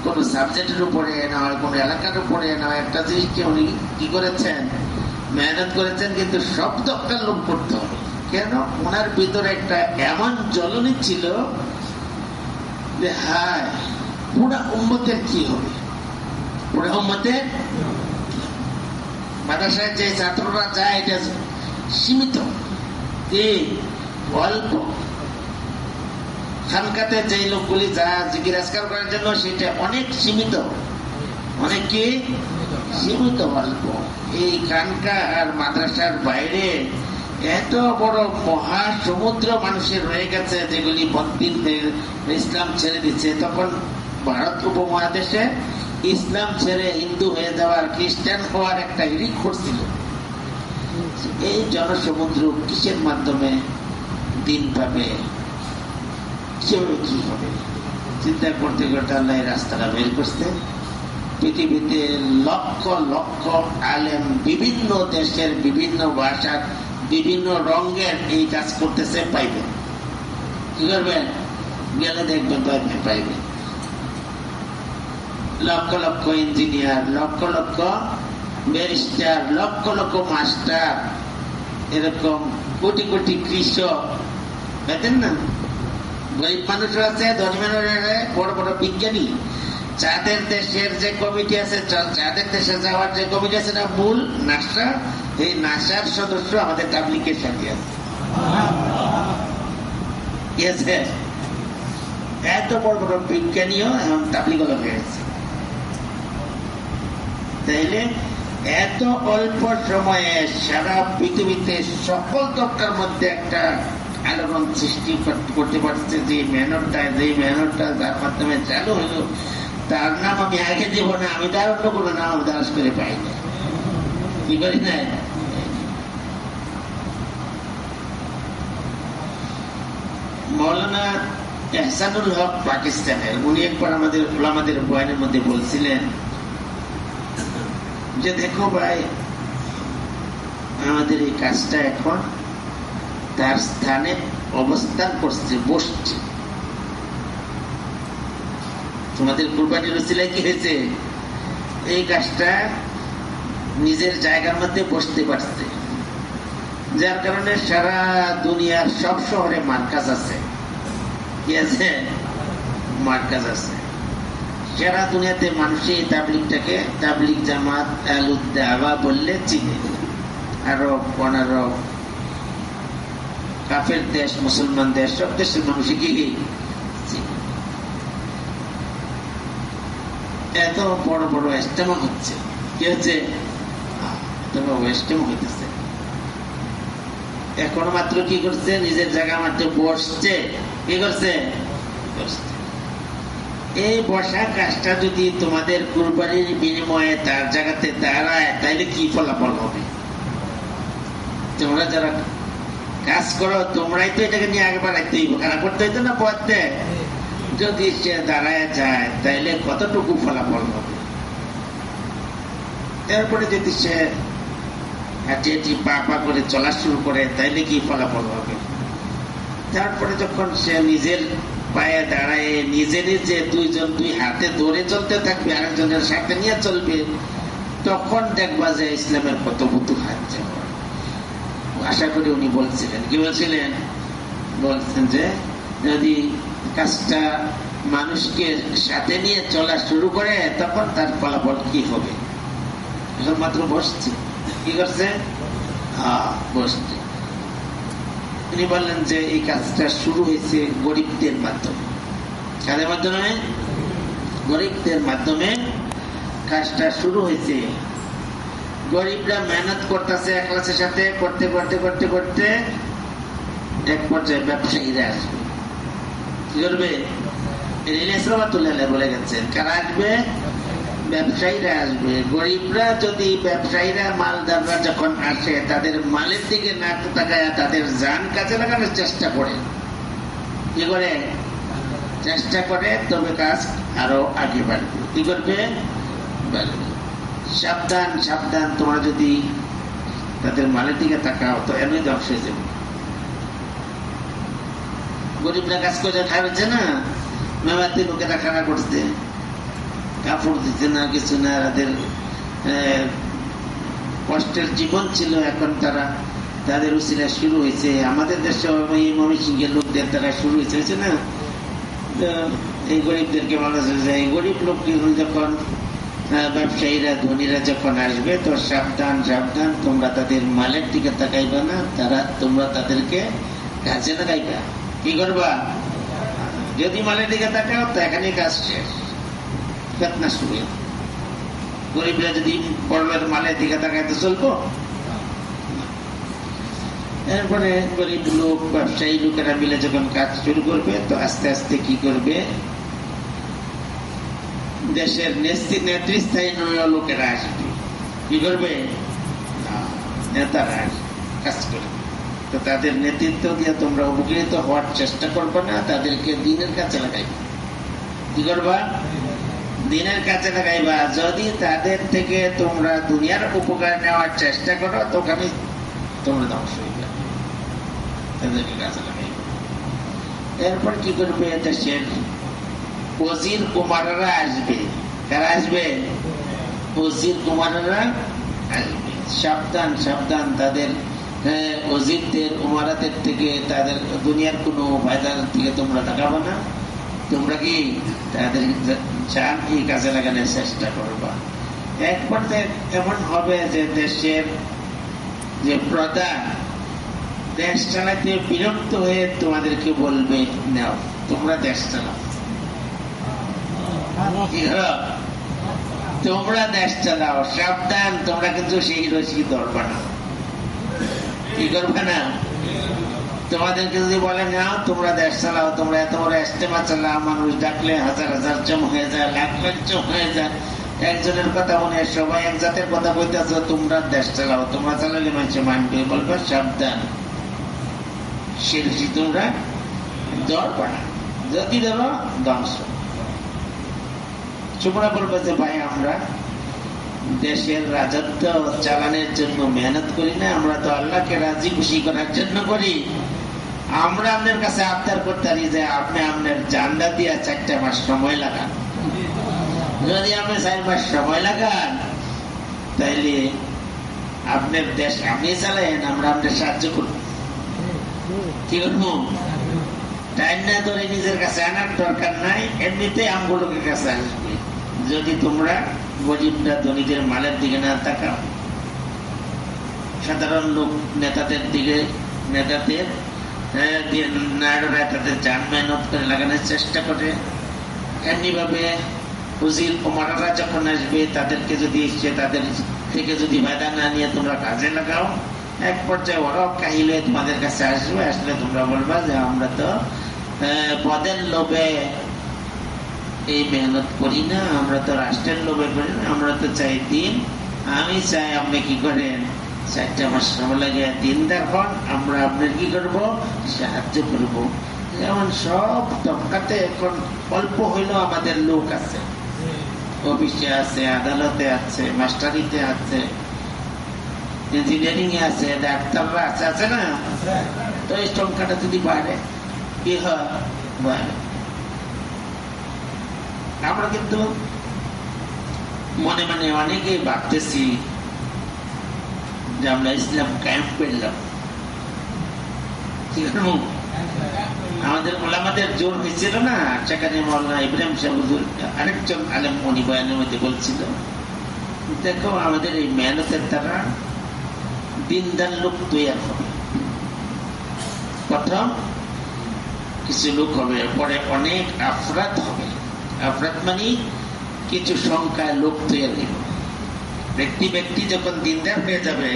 কোন সাবজেক্টের উপরে না হয় কোন এলাকার উপরে না হয় একটা জিনিসকে উনি কি করেছেন, মেহনত করেছেন, কিন্তু সব দক্কার লোক করতে হবে। কেন? ওনার ভিতরে একটা এমন জ্বলনি ছিল যে হায় পুরা উম্মতের কি হবে, পুরা উম্মতের। মাদ্রাসায় যে ছাত্ররা যায় এটা সীমিত, অল্প। খানকাতে যে লোকগুলি যা জিকির আজকার করার জন্য সেটা অনেক সীমিত, অনেক কি সীমিত, অল্প। এই খানকা আর মাদ্রাসার বাইরে এত বড় মহাসমুদ্র মানুষের রয়ে গেছে যেগুলি বদ্দিন ইসলাম ছেড়ে দিচ্ছে। তখন ভারত উপমহাদেশে ইসলাম ছেড়ে হিন্দু হয়ে যাওয়ার, খ্রিস্টান হওয়ার একটা হিড়িক করছিল। এই জনসমুদ্র কিসের মাধ্যমে দিন পাবে, কিভাবে কি হবে, চিন্তা করতে করতে আল্লাহ এই রাস্তাটা বের করতে। পৃথিবীতে লক্ষ লক্ষ আলেম বিভিন্ন দেশের বিভিন্ন ভাষার বিভিন্ন রঙের এই কাজ করতেছে, পাইবেন। কি করবেন? গেলে দেখবেন পাইবেন। Lakh lakh engineer, lakh lakh barrister, lakh lakh master, এরকম কোটি কোটি কৃষক, দেখেন না? গরিব মানুষও আছে, ধনী মানুষ আছে, বড় বড় বিজ্ঞানী। যাদের দেশের যে কমিটি আছে, যাদের দেশে যাওয়ার যে কমিটি আছে, না মূল নাসা, এই নাসার সদস্য আমাদের তাবলিগের সাথে আছে। ঠিক আছে? এত বড় বড় বিজ্ঞানীও এখন তাবলিগ হয়ে গেছে। তাইলে এত অল্প সময়ে সারা পৃথিবীতে সকল তত্ত্বের মধ্যে একটা আলোড়ন সৃষ্টি করতে পারছে, যে মেহনতটা যার মাধ্যমে চালু হইল, তার নাম আমি আগে দিব না, আমি তার অন্য কোনো নাম উদাস করে পাই না। কি করি না? মৌলানা এহসানুল হক পাকিস্তানের, উনি একবার আমাদের বয়ানের মধ্যে বলছিলেন যে দেখো ভাই, আমাদের এই কাজটা এখন তার স্থানে অবস্থান করছে, বসছে। তোমাদের কুরবানির উসিলায় কি হয়েছে? এই কাজটা নিজের জায়গার মধ্যে বসতে পারছে, যার কারণে সারা দুনিয়ার সব শহরে মার্কাজ আছে। কি আছে? মার্কাজ আছে। সারা দুনিয়াতে মানুষই তাবলিগটাকে তাবলিগ জামাত আলুদ্দাওয়া বললে চিনে। আরব, অনারব, কাফের দেশ, মুসলমান দেশ, সব দেশের মানুষই কি চিনে। এত বড় বড় ইজতেমা হচ্ছে। কি হচ্ছে? ইজতেমা হইতেছে। এখন মাত্র কি করছে? নিজের জায়গা মাত্র বসছে। কি করছে? এই বসা কাজটা যদি তোমাদের কুরবানির বিনিময়ে তার জায়গাতে দাঁড়ায়, তাইলে কি ফলাফল হবে? তোমরা যারা কাজ করো, তোমরাই তো এটাকে নিয়ে আগে বাড়াইতে হইব, খারাপ করতে হইতো না পড়তে। যদি সে দাঁড়ায় যায়, তাইলে কতটুকু ফলাফল হবে? এরপরে যদি সে হাঁটি পা করে চলা শুরু করে, তাইলে কি ফলাফল হবে? তারপরে যখন সে নিজের পায়ে দাঁড়ায় নিজে নিজে দুই হাতে ধরে চলতে থাকবে, আরেকজনের সাথে নিয়ে চলবে, তখন দেখবা যে ইসলামের কত বুতু হাত। আশা করি উনি বলছিলেন, কি বলছিলেন? বলছেন যে যদি কাজটা মানুষকে সাথে নিয়ে চলা শুরু করে, তখন তার ফলাফল কি হবে? এখন মাত্র বসছে। কি করছে? বসছে। তিনি বললেন যে এই কাজটা শুরু হয়েছে গরিবদের মাধ্যমে। কাদের মাধ্যমে? গরিবদের মাধ্যমে কাজটা শুরু হয়েছে। গরিবরা মেহনত করতেছে একলাসের সাথে, করতে করতে করতে করতে এক পর্যায়ে ব্যবসায়ীরা আসবে। কি করবে? বলে গেছেন, কারা আসবে? ব্যবসায়ীরা আসবে। গরিবরা যদি, ব্যবসায়ীরা, মালদাররা যখন আসে, তাদের মালের দিকে না তাকায় তাদের জান কাজে লাগানোর চেষ্টা করে। কি করে? চেষ্টা করে, তবে কাজ আরো আগে বাড়বে। কি করবে? বাড়বে। সাবধান সাবধান, তোমরা যদি তাদের মালের দিকে তাকাও তো এমনি ধ্বংস হয়ে যাবে। গরিবরা কাজ করে খাওয়াচ্ছে না, মেমাতে লোকেরা খাড়া করছে, কাপড় দিতে না, কিছু না, তাদের কষ্টের জীবন ছিল। এখন তাদের উসিলা শুরু হয়েছে। আমাদের দেশে ময়মনসিংহের লোকদের দ্বারা শুরু হয়েছে না, এই গরিবদেরকে বলা যায় যে এই গরিব লোকগুলো যখন ব্যবসায়ীরা, ধনীরা যখন আসবে, তো সাবধান সাবধান, তোমরা তাদের মালের দিকে তাকাইবা না, তোমরা তাদেরকে কাজে লাগাইবা। কি করবা? যদি মালের দিকে তাকাও তো এখানে কাজ শেষ, ফেতনা শুরু। গরিবরা যদি বড়লোকের মালের দিকে তাকাইতে চলবো। এরপরে গরিব লোক, ব্যবসায়ী লোকেরা মিলে যখন কাজ শুরু করবে, তো আস্তে আস্তে কি করবে? দেশের নেতৃস্থানীয় লোকেরা আসবে। কি করবে? নেতারা কাজ করবে। তো তাদের নেতৃত্ব দিয়ে তোমরা উপকৃত হওয়ার চেষ্টা করবে না, তাদেরকে দিনের কাছে লাগাইবে। কি করবা? দিনের কাছে লাগাইবা। যদি তাদের থেকে তোমরা দুনিয়ার উপকার নেওয়ার চেষ্টা করো, তো ওখানে তোমরা ধ্বংস হইবে। তাদেরকে কাছে লাগাইবে। এরপর কি করবে? দেশের ওজির কুমাররা আসবে। কারা আসবে? ওজির কুমাররা আসবে। সাবধান সাবধান, তাদের ওজিরদের, উমারাদের থেকে, তাদের দুনিয়ার কোনো ফায়দার থেকে তোমরা তাকাবো না। তোমরা কি তাদের চান কি কাজে লাগানোর চেষ্টা করবা। এক পর্যায়ে এমন হবে যে দেশের যে প্রধান, দেশ চালাতে বিরক্ত হয়ে তোমাদেরকে বলবে নাও তোমরা দেশ চালাও, তোমরা দেশ চালাও, সাবধান তোমরা কিন্তু সেই রশি ধরবা না। কি করবে না? তোমাদেরকে যদি বলে নাও তোমরা দেশ চালাও, তোমরা এত বড় ইস্তেমা চালাও, মানুষ ডাকলে হাজার হাজার জম হয়ে যায়, লাখ লাখ জম হয়ে যায়, একজনের কথা মনে সবাই এক জাতের কথা বলতেছ, তোমরা দেশ চালাও, তোমরা চালালে মানুষ মানবে, বলবে সাবধান সে রশি তোমরা ধরবা না, যদি ধরো ধ্বংস। তোমরা বলবে যে ভাই আমরা দেশের রাজত্ব চালানোর জন্য মেহনত করি না, আমরা তো আল্লাহকে রাজি খুশি করার জন্য করি। আমরা আপনার কাছে আবদার করতে পারি যে আপনি আপনার জানলা দিয়া 4 মাস সময় লাগান, যদি আপনি 4 মাস সময় লাগান তাইলে আপনার দেশ আপনি চালাইন, আমরা আপনার সাহায্য করব। কি করবো? টাইম না ধরে নিজের কাছে আনার দরকার নাই, এমনিতে আমগুলোকের কাছে আসবে যদি তোমরা গরিবরা ধনীদের মালের দিকে না তাকাও। সাধারণ লোক নেতাদের দিকে, নেতাদের তাদের জান মেহনত করে লাগানোর চেষ্টা করে, এমনি ভাবে উজির ওমরারা যখন আসবে তাদেরকে যদি এসে তাদের থেকে যদি বাধা না নিয়ে তোমরা কাজে লাগাও, এক পর্যায়ে ওরাও কাহিলে তোমাদের কাছে আসবে, আসলে তোমরা বলবা যে আমরা তো পদের লোভে এই মেহনত করি না, আমরা তো রাষ্ট্রের লোভে করি না, আমরা তো চাই দিন। আমি চাই আপনি কি করেন 4 মাস সময় লাগে দিনদার হন, আমরা আপনার কি করবো সাহায্য করবো। যেমন সব তবকাতে এখন অল্প হইলেও আমাদের লোক আছে, অফিসে আছে, আদালতে আছে, মাস্টারিতে আছে, ইঞ্জিনিয়ারিং এ আছে, ডাক্তাররা আছে, আছে না? তো এই সংখ্যাটা যদি বাড়ে কি হয়? বাড়ে। আমরা কিন্তু মনে মনে অনেকেই ভাবতেছি যে আমরা ইসলাম কায়েম করলাম, আমাদের ওলামাদের জোর হয়েছিল না, সেখানে মৌলানা ইব্রাহিম সাহেব হুজুর আরেকজন আলেম উনি বয়ানের মধ্যে বলছিল, দেখো আমাদের এই মেহনতের দ্বারা দিনদার লোক তৈরি হবে। প্রথম কিছু লোক হবে, পরে অনেক আফরাত হবে। আফরাত মানে কিছু সংখ্যায় লোক তৈরি হবে। ব্যক্তি ব্যক্তি যখন দিনদার হয়ে যাবে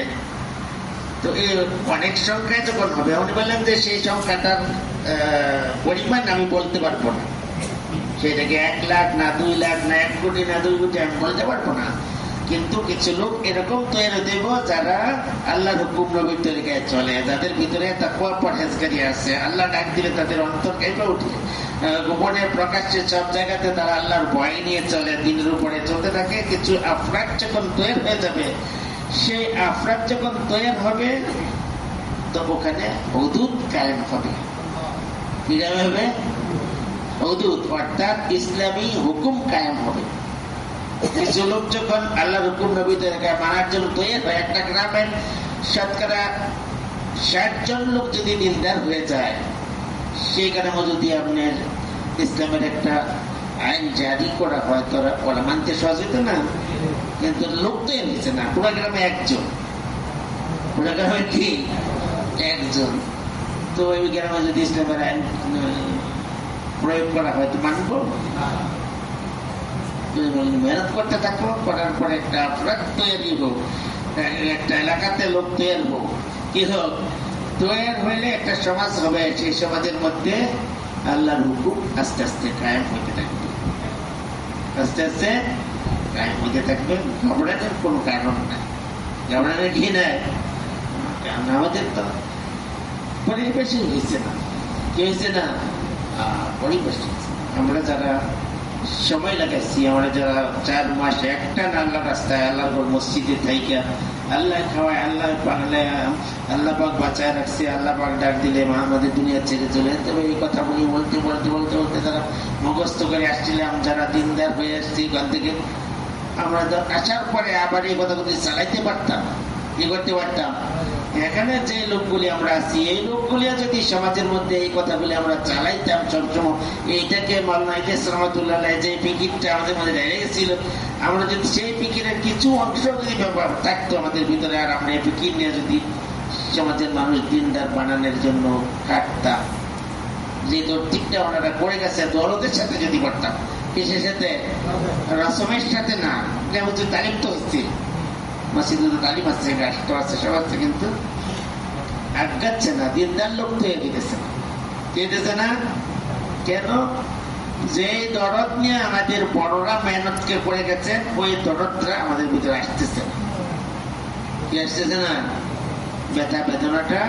তো এই অনেক সংখ্যায় যখন হবে, উনি বললেন যে সেই সংখ্যাটার পরিমাণ আমি বলতে পারবো না, সেটাকে 1 লাখ না 2 লাখ না 1 কোটি না 2 কোটি আমি বলতে পারবো না, কিন্তু কিছু লোক এরকম তৈরি দেব যারা আল্লাহর হুকুম নবীর তরিকায় চলে, যাদের ভিতরে তাকওয়া পরহেজগারি আছে, আল্লাহ ডাক দিলে তাদের অন্তর কেঁপে ওঠে, গোপনে প্রকাশ্যে সব জায়গাতে তারা আল্লাহর ভয় নিয়ে চলে, দিনের উপরে চলতে থাকে। কিছু আফরাদ যখন তৈরি হয়ে যাবে, সেই আফরাদ যখন তৈরি হবে তো ওখানে হুদুদ কায়েম হবে। কি কায়েম হবে? হুদুদ, অর্থাৎ ইসলামী হুকুম কায়েম হবে। কিছু লোক যখন আল্লাহর হুকুম নবী তরিকায় মানার জন্য তৈরি হয়, একটা গ্রামের শতকরা 60 জন লোক যদি দিনদার হয়ে যায়, সেই গ্রামে যদি আপনার ইসলামের একটা আইন জারি করা হয়, তোরা ওরা মানতে সহজ হইতো না, কিন্তু লোক তো এনেছে না, পুরো গ্রামে একজন, পুরো গ্রামে কি একজন, তো ওই গ্রামে যদি ইসলামের আইন প্রয়োগ করা হয় তো মানবো? মেহনত করতে থাকবো, করার পর একটা অপরাধ তৈরি হোক, একটা এলাকাতে লোক তৈরি হোক, কি হোক তৈরি হইলে একটা সমাজ হবে, সেই সমাজের মধ্যে আল্লাহর হুকুম আস্তে আস্তে কায়েম হইতে থাকবে, আস্তে আস্তে কায়েম হইতে থাকবে। ঘবড়ানোর কোনো কারণ নাই, ঘবড়ানোর কি নাই, কারণ আমাদের তো পরিবেশই হয়েছে না। কি হয়েছে না? পরিবেশ। আমরা যারা সময় লাগাইছি, আমরা যারা 4 মাস একটা আল্লাহ রাস্তায়, আল্লাহর মসজিদে থাইকা আল্লাহ খাওয়ায়, আল্লাহ বাংলায়, আল্লাহ পাক বাঁচায় রাখছে, আল্লাহ পাক ডাক দিলে আমাদের দুনিয়া ছেড়ে চলে। তবে এই কথা বলি বলতে বলতে বলতে বলতে তারা মুখস্থ করে আসছিলাম, যারা দিনদার হয়ে আসছি ওখান থেকে, আমরা আসার পরে আবার এই কথাগুলি চালাইতে পারতাম, কি করতে পারতাম। এখানে যে লোকগুলি আমরা আছি, এই লোকগুলি যদি সমাজের মধ্যে এই কথাগুলি আমরা চালাইতাম সবসময়, এইটাকে মাওলানা ইলিয়াস রহমাতুল্লাহ যে ফিকিরটা আমাদের মধ্যে রেখে গেছিল, আমরা যদি সেই ফিকিরের কিছু অংশ যদি ব্যবহার থাকতো আমাদের ভিতরে, আর আমরা এই ফিকির নিয়ে যদি সমাজের মানুষ দিনদার বানানোর জন্য কাটতাম। যে দৌড়টিকটা ওনারা করে গেছে দৌড়দের সাথে যদি করতাম, কিসের সাথে? রসমের সাথে না। তালিম তো হচ্ছে, মসজিদে তো তালিম আছে, রাষ্ট্র আছে, সব আছে, কিন্তু আগাচ্ছে না। দিনদার লোক তো দিতেছে না, দিতেছে না কেন? যে দরদ নিয়ে আমাদের বড়রা মেহনতকে করে গেছে, ওই দরদটা আমাদের ভিতরে আসতেছে না। কি আসতেছে না? ব্যথা বেদনাটা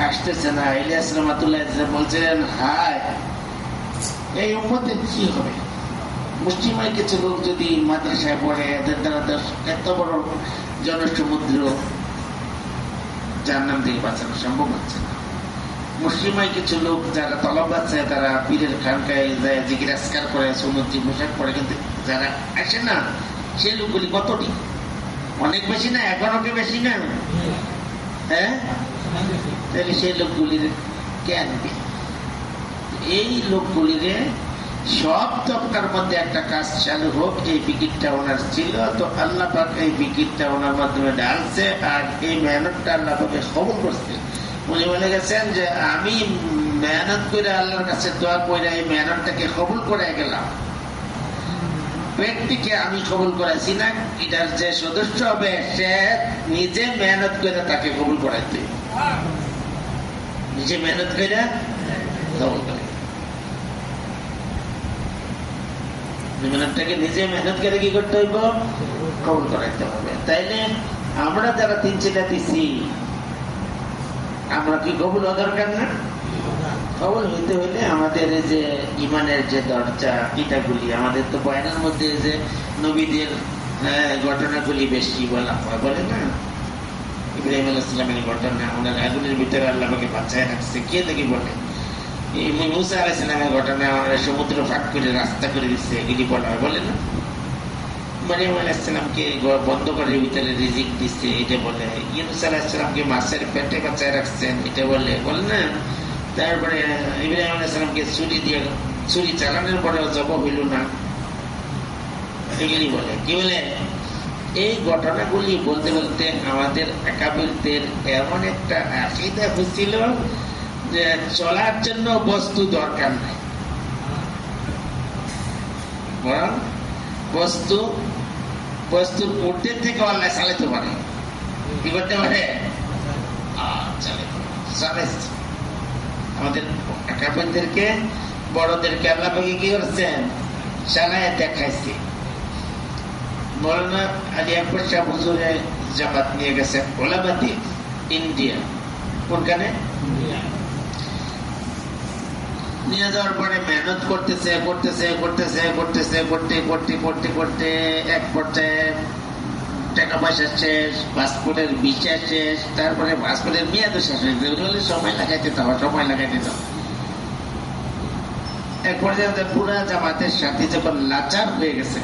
আসতেছে না। ইলিয়াস রহমাতুল্লাহ বলছিলেন, হায় এই উম্মতের কি হবে? মুসলিমায় কিছু লোক যদি মাদ্রাসায় পড়ে, এদের দ্বারা এত বড় জনসমুদ্র জাহান্নাম থেকে বাঁচানো সম্ভব হচ্ছে না। মুসলিমায় কিছু লোক যারা তলব আছে, তারা পীরের খানকায় যায়, জিকির আসকার করে, সুন্নতি পোশাক পরে, কিন্তু যারা আসে না, সেই লোকগুলি কতটি? অনেক বেশি না? এখনো বেশি না? হ্যাঁ, তাহলে সেই লোকগুলির কে আনবে? এই লোকগুলিরে সব তবকার মধ্যে একটা কাজ চালু হোক, এই বিকিটটা ওনার ছিল, তো আল্লাহ পাক এই বিকিটটা ওনার মাধ্যমে ডালছে, আর এই মেহনতটা আল্লাহ পাকে কবুল করছে। উনি বলে গেছেন যে আমি মেহনত করে আল্লাহর কাছে দোয়া করে এই মেহনতটাকে কবুল করে গেলাম। ব্যক্তিকে আমি কবুল করাইছি না, এটার যে সদস্য হবে সে নিজে মেহনত করে তাকে কবুল করাইতে, নিজে মেহনত করে কবুল করে, মেহনতটাকে নিজে মেহনত করে কি করতে হইব? কবুল করাইতে হবে। তাইলে আমরা যারা তিন চিলা দিছি, আমরা কি কবুল হওয়া দরকার না? কবুল হইতে হইলে আমাদের যে ইমানের যে দরজা, ইটাগুলি আমাদের তো বয়ানের মধ্যে যে নবীদের ঘটনাগুলি বেশি বলা হয়, বলে না? ইব্রাহিম আলাইহিস সালামের ঘটনা, ওনার আগুনের ভিতরে আল্লাহ পাকে বাঁচায় রাখছে, কে নাকি বলে? মুসা আলাইহিস সালামের ঘটনা, সমুদ্র ফাঁক করে রাস্তা করে দিচ্ছে, এগুলি বলা হয়, বলে না? মারিয়াম আলাইহিস সালামকে বন্ধ করে ভিতরে রিজিক দিচ্ছে, এটা বলে। ইউনূস আলাইহিস সালামকে মাছের পেটে বাঁচায় রাখছেন, এটা বলে, বলে না? তারপরে ইব্রাহিম আলাইহিস সালামকে ছুরি চালানোর পরেও জবাব হইল না, এগুলি বলে। কি বলে? এই ঘটনাগুলি বলতে বলতে আমাদের আকাবিরদের এমন একটা আকীদা হয়েছিল যে চলার জন্য বস্তু দরকার নাই, বরং বস্তুর ঊর্ধ্বে থেকে আল্লাহ চালাতে পারে। কি করতে পারে? আমাদের আকাবিরদেরকে, বড়দেরকে আল্লাহ পাকে কি করছেন? চালায় দেখাইছে। মৌলানা আলী আকবর শাহ হুজুরে জামাত নিয়ে গেছে ওলামাতে ইন্ডিয়া, কোনখানে নিয়ে যাওয়ার পরে মেহনত করতেছে করতেছে করতেছে করতেছে করতে করতে করতে করতে এক পর্যায়ে টাকা পয়সা শেষ, পাসপোর্টের ভিসা শেষ, তারপরে পাসপোর্টের মেয়াদও শেষ হয়ে গেলে সময় লাগাইতে তো এক পর্যায়ে পুরা জামাতের সাথে যখন লাচার হয়ে গেছে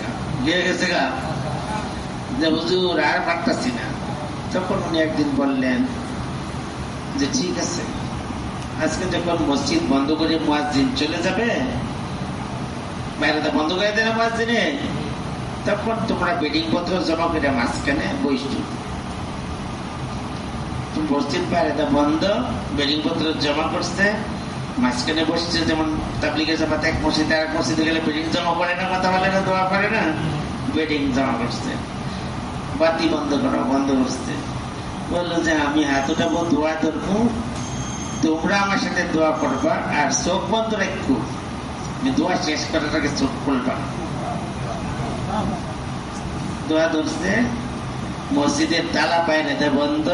যে হুজুর আর পারতাছি না, তখন উনি একদিন বললেন যে ঠিক আছে, আজকে যখন মসজিদ বন্ধ করে মুয়াজ্জিন চলে যাবে, বাইরেটা বন্ধ করে দেবে মুয়াজ্জিনে, তখন তোমরা বেডিং পত্র জমা করে মাঝখানে বসছো। মসজিদ বাইরেটা বন্ধ, বেডিং পত্র জমা করছে, মাঝখানে বসছে। যেমন তাবলীগের জামাত এক মসজিদে আর এক মসজিদে গেলে বেডিং জমা করে না, কথা বলে না, দোয়া করে না, বেডিং জমা করছে। বাতি বন্ধ করা বন্ধ করছে। বললো যে আমি হাত উঠাবো, দোয়া ধরবো, তোমরা আমার সাথে দোয়া করবা, আর চোখ বন্ধ রাখবো, দোয়া শেষ করার আগে চোখ খুলবা। দোয়া ধরছে, মসজিদের তালা বাইরে বন্ধ,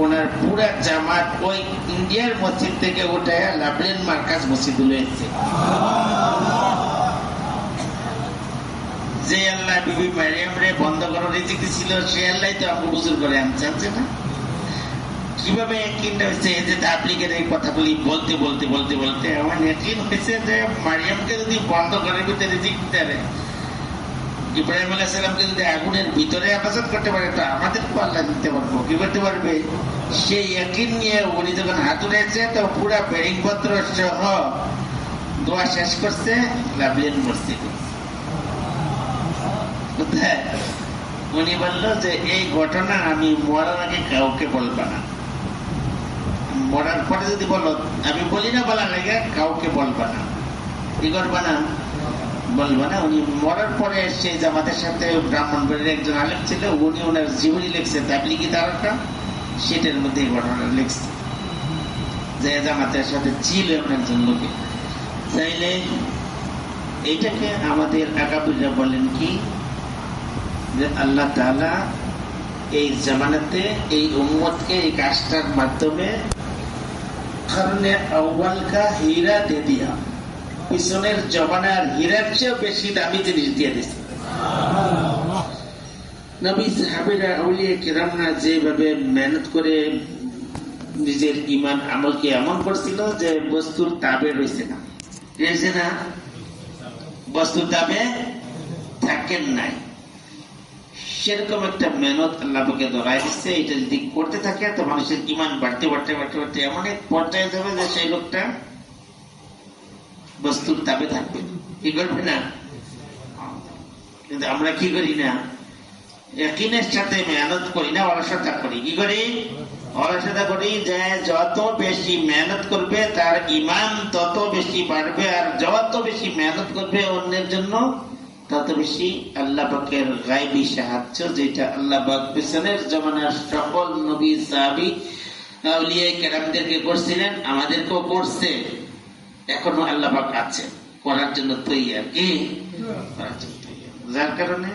ওনার পুরা জামাত ওই ইন্ডিয়ার মসজিদ থেকে উঠায় লাভলেন মার্কাজ মসজিদ লয়েছে। যে আল্লাহ বিবি মারিয়াম রে বন্ধ করার রিজিক ছিল, সে আল্লাহ তো আপনি বুজুর করে আনছে না? কিভাবে একদিনটা হয়েছে যে তাবলীগের এই কথাগুলি বলতে বলতে বলতে বলতে আমার একদিন হয়েছে যে মারিয়ামকে যদি বন্ধ করে ভিতরে রিজিক দিতে পারে, ইব্রাহিম আলাইহিস সালামকে যদি আগুনের ভিতরে হেফাজত করতে পারে, তো আমাদেরকে আল্লাহ দিতে পারবো। কি করতে পারবে? সেই ইয়াকিন নিয়ে উনি যখন হাত উঠেছে, তো পুরা বেডিং পত্র সহ দোয়া শেষ করছে লাভলিন মসজিদে। উনি বললো যে এই ঘটনা আমি মরার আগে কাউকে বলবা না, মরার পরে যদি বলো, আমি বলি না বলার লাগে, কাউকে বলবা না, কি করবা না, বলবা না। উনি মরার পরে সেই জামাতের সাথে ব্রাহ্মণবাড়ির একজন আলেম ছিল, উনি ওনার জীবনী লিখছে তাবলিগি তারকা, সেটার মধ্যে ঘটনা লিখছে যে জামাতের সাথে ছিল এমন একজন লোকে। চাইলে এইটাকে আমাদের আকাবিররা বলেন কি, যে আল্লাহ তাআলা এই জামানাতে এই উম্মতকে এই কাজটার মাধ্যমে কারণে আউয়ালকা হীরা দিয়ে দিয়া, পিছনের জমানার হীরার চেয়ে বেশি দামি জিনিস দিয়ে দিচ্ছে। নবী সাহাবীরা আউলিয়া কিরামরা যেভাবে মেহনত করে নিজের ঈমান আমলকে এমন করছিল যে বস্তুর তাবে রয়েছে না, রয়েছে না, বস্তুর তাবে থাকেন নাই, সেরকম একটা মেহনত আল্লাহকে ধরাই দিচ্ছে। এটা যদি করতে থাকে তো মানুষের ঈমান বাড়তে বাড়তে বাড়তে বাড়তে এমন এক পর্যায়ে যাবে যে সেই লোকটা বস্তুর তাবে থাকবে, কি করবে না। কিন্তু আমরা কি করি না, ইয়াকিনের সাথে মেহনত করি না, অলসতা করি। কি করি, অলসতা করি। যে যত বেশি মেহনত করবে তার ঈমান তত বেশি বাড়বে, আর যত বেশি মেহনত করবে অন্যের জন্য তত বেশি আল্লাহ পাকের গায়বী সাহায্য, যেটা আল্লাহ পাক পিছনের জমানার সকল নবী সাহাবী আউলিয়া কেরামদেরকে করছিলেন, আমাদেরকেও করছে, এখনো আল্লাহ পাক আছে করার জন্য তৈয়ার। কি করার জন্য তৈয়ার। যার কারণে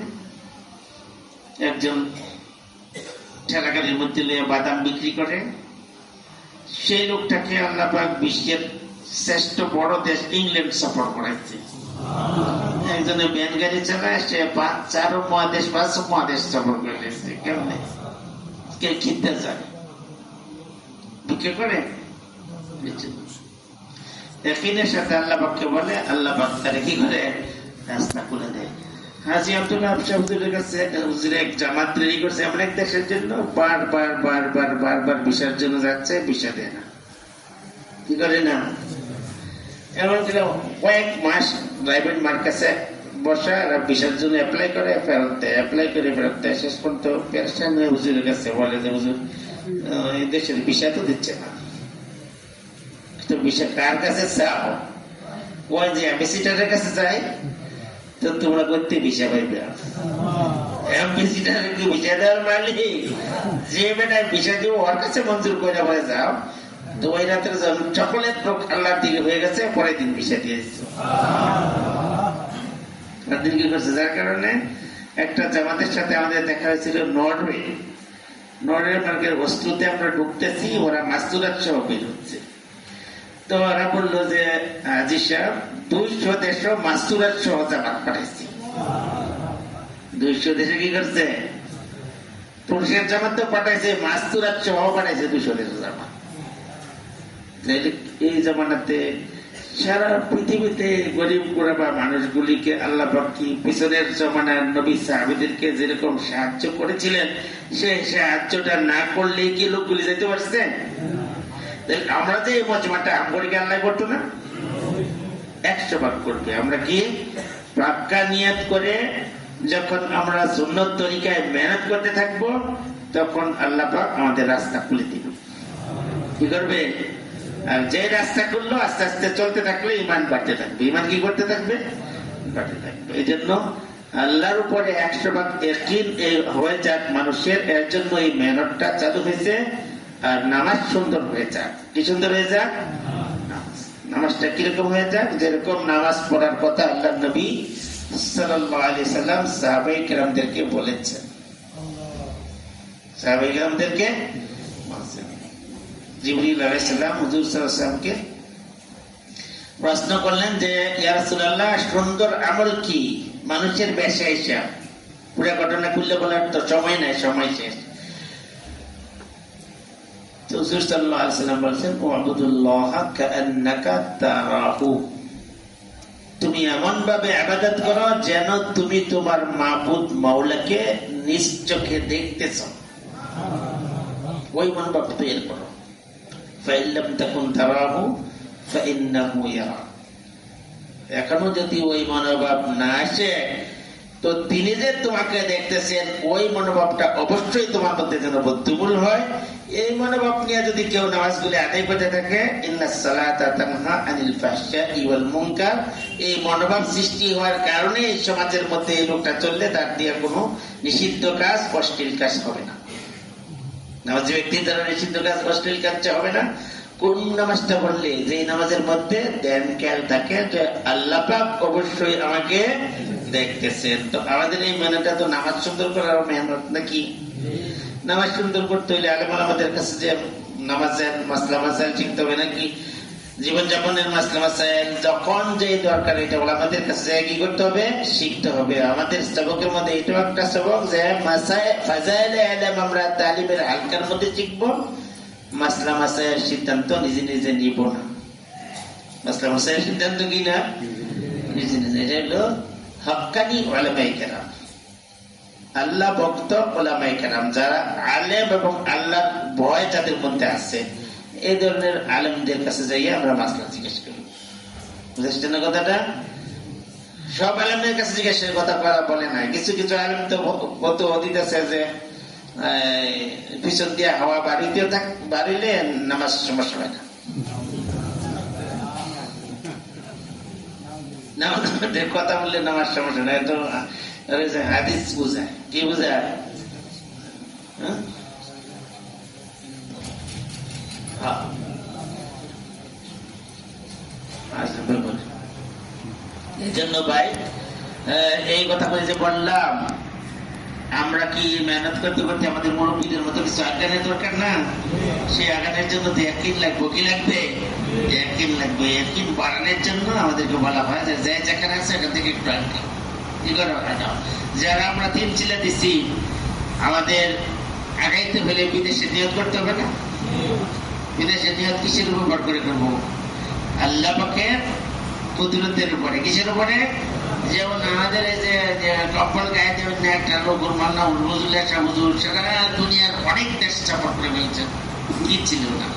একজন ঠেলাগাড়ির মধ্যে লইয়া বাদাম বিক্রি করে, সেই লোকটাকে আল্লাহ পাক বিশ্বের শ্রেষ্ঠ বড় দেশ ইংল্যান্ড সফর করাইছে। একজনে ব্যান গাড়ি চালায়, সে 4 মহাদেশ 5 মহাদেশ সফর করে এসেছে। কেমনে কে কিনতে যায়, বিক্রি করে। ইয়াকিনের সাথে আল্লাহ পাককে বলে, আল্লাহ পাক তারে কি করে, রাস্তা খুলে দেয়। হাজী আব্দুল্লাহ হুজুরের কাছে হুজুর এক জামাত তৈরি করছে এমন এক দেশের জন্য, বারবার ভিসার জন্য যাচ্ছে, ভিসা দেয় না, কি করে না। এমন কয়েক মাস ড্রাইভার মার কাছে বসা, ভিসার জন্য অ্যাপ্লাই করে ফেরত দেয়, অ্যাপ্লাই করে ফেরত দেয়। শেষ পর্যন্ত পেরেশান হয়ে হুজুরের কাছে বলে যে হুজুর এই দেশের ভিসা তো দিচ্ছে না, তো ভিসা কার কাছে চাও? ওই যে অ্যাম্বাসিডারের কাছে যাই, তো তোমরা করতে ভিসা পাইবে। অ্যাম্বাসিডার কি ভিসা দেওয়ার মালিক? যে বেটা ভিসা দিব ওর কাছে মঞ্জুর করে বলে যাও, তো ওই রাত্রে চকলেট আল্লাহর দিকে হয়ে গেছে, পরের দিন ভিসা দিয়ে দিচ্ছে। কি করছে? যার কারণে একটা জামাতের সাথে আমাদের দেখা হয়েছিল নরওয়ে মার্কের বস্তুতে আমরা ঢুকতেছি, ওরা মাস্তুরাত সহ বের হচ্ছে। তো ওরা বললো যে হাজী সাহেব 200 দেশও মাস্তুরাত সহ জামাত পাঠাইছি। 200 দেশে কি করছে? পুরুষের জামাত তো পাঠাইছে, মাস্তুরাত সহ পাঠাইছে 200 দেশের জামাত। এই জামানাতে সারা পৃথিবীতে গরিব গোরাবা মানুষগুলিকে আল্লাহ পাক কি পিছনের জমানার নবী সাহাবীদেরকে যেরকম সাহায্য করেছিলেন, সেই সাহায্যটা না করলে কি লোকগুলি যেতে পারছে? আমরা যে এই মজমাটা আমগরিকে আল্লাহ করতো না, 100 ভাগ করবে। আমরা কি পাক্কা নিয়ত করে যখন আমরা সুন্নত তরিকায় মেহনত করতে থাকবো, তখন আল্লাহ পাক আমাদের রাস্তা খুলে দিবে। কি করবে? আর যে রাস্তা করলো আস্তে আস্তে চলতে থাকলে ঈমান বাড়তে থাকবে। ঈমান কি করতে থাকবে? বাড়তে থাকবে। এই জন্য আল্লাহর উপরে 100 ভাগ ইয়াকিন হয়ে যাক মানুষের, এর জন্য এই মেহনতটা চালু হয়েছে। আর নামাজ সুন্দর হয়ে যাক। কি সুন্দর হয়ে যাক? নামাজটা কিরকম হয়ে যাক? যেরকম নামাজ পড়ার কথা আল্লাহ নবী সাল্লাল্লাহু আলাইহি সাল্লাম সাহাবায়ে কেরামদেরকে বলেছেন। সাহাবায়ে কেরামদেরকে বলেছেন। জিবরিল আলাইহিস সালাম হুজুর সাল্লাল্লাহু আলাইহি ওয়াসাল্লামকে প্রশ্ন করলেন যে ইয়া রাসূলুল্লাহ, সুন্দর আমল কি? মানুষের বেশে হিসাব। পুরো ঘটনা খুললে বলার তো সময় নাই, সময় শেষ। তো হুজুর সাল্লাল্লাহু আলাইহি ওয়াসাল্লাম বলেন, ওয়াবুদুল্লাহ কাআন্নাকা তারাহু। তুমি এমন ভাবে ইবাদত করো যেন তুমি তোমার মাবুদ মাওলাকে নিজ চোখে দেখতেছো। ওই মনোভাব তৈরি করো। ফাইন লাম তাকুন তারাহু ফাইন্নাহু ইয়ারা। এখনো যদি ওই মনোভাব না আসে, তো তিনি যে তোমাকে দেখতেছেন ওই মনোভাবটা অবশ্যই তোমার মধ্যে যেন বদ্ধমূল হয়। এই মনোভাব নিয়ে যদি কেউ নামাজগুলি আদায় করতে থাকে, ইন্নাস সালাতা তানহা আনিল ফাহশাই ওয়াল মুনকার, এই মনোভাব সৃষ্টি হওয়ার কারণে এই সমাজের মধ্যে এই লোকটা চললে তার দিয়ে কোনো নিষিদ্ধ কাজ অশ্লীল কাজ হবে না। নামাজি ব্যক্তির দ্বারা নিষিদ্ধ কাজ অশ্লীল কাজ হবে না। কোন নামাজটা পড়লে যে নামাজের মধ্যে ধ্যান খেয়াল থাকে যে আল্লাহ পাক অবশ্যই আমাকে দেখতেছেন। তো আমাদের এই মেহনতটা তো নামাজ সুন্দর করার মেহনত নাকি? নামাজ সুন্দর করতে হইলে আলেম আমাদের কাছে যে নামাজের মাসলা মাসাইল শিখতে হবে নাকি? জীবনযাপনের মাসলা মাসাইল যখন যে দরকার এটা আমাদের কাছে কি করতে হবে? শিখতে হবে। আমাদের সবকের মধ্যে এটাও একটা সবক যে ফাজাইলে আলেম আমরা তালিমের হালকার মধ্যে শিখবো, মাসলা মাসাইল সিদ্ধান্ত নিজে নিজে নিব না। মাসলা মাসাইল সিদ্ধান্ত কি না নিজে নিজে, এটা হলো হক্কানি উলামায়ে কেরাম, আল্লাহ ভক্ত উলামায়ে কেরাম, যারা আলেম এবং আল্লাহর ভয় যাদের মধ্যে আছে, এই ধরনের আলেমদের কাছে যাইয়া আমরা মাসলা জিজ্ঞেস করি। বুঝেছেন কথাটা? সব আলেমদের কাছে জিজ্ঞাসার কথা বলে নাই। কিছু কিছু আলেম তো কত দিতেছে যে পিছন দিয়ে হাওয়া বাড়িলে নামাজ সমস্যা হয় না। কথা বললে নামাজ সমস্যা না, তো হাদিস বুঝায়। কি বুঝায়? এই জন্য ভাই এই কথা বলে যে বললাম, আমরা কি মেহনত করতে করতে আমাদের মুরব্বীদের মতো কিছু আজ্ঞানের দরকার না? সেই আজ্ঞানের জন্য তো একদিন লাগবে। কি লাগবে? একদিন লাগবে। একদিন বাড়ানোর জন্য আমাদেরকে বলা হয় যে যেখানে আছে এখান থেকে একটু আগে কি করে বাড়ানো। যারা আমরা 3 চিলা দিচ্ছি, আমাদের আগাইতে হলে বিদেশে নিয়ত করতে হবে না? বিদেশে নিয়ত কিসের উপর করে করবো? আল্লাহ পাকের কুদরতের উপরে। কিসের উপরে? যেমন আমাদের এই যে কম্বল গায়ে দেবেন না, একটা লোকের মান্না হুজুর একটা হুজুর সারা দুনিয়ার অনেক দেশ চাপট করে ফেলছেন, কি ছিল না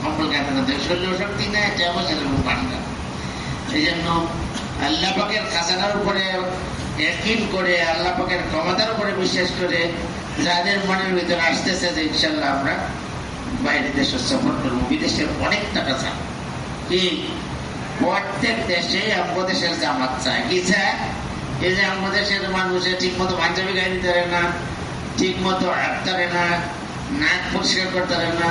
কম্বল গায়ে দেবেন, শরীর শক্তি নেই, যেমন সেরকম পান না। এই জন্য আল্লাহ পাকের খাজানার উপরে ইয়াকিন করে, আল্লাহ পাকের ক্ষমতার উপরে বিশ্বাস করে যাদের মনের ভিতরে আসতেছে যে ইনশাল্লাহ আমরা বাইরে দেশে সফর করবো, বিদেশের অনেক টাকা চাই, কি প্রত্যেক দেশে আমাদের দেশের জামাত চায়। কি চায়? এই যে আমাদের দেশের মানুষে ঠিক মতো পাঞ্জাবি গায়ে দিতে পারে না, ঠিক মতো হাঁটতে পারে না, নাক পরিষ্কার করতে পারে না।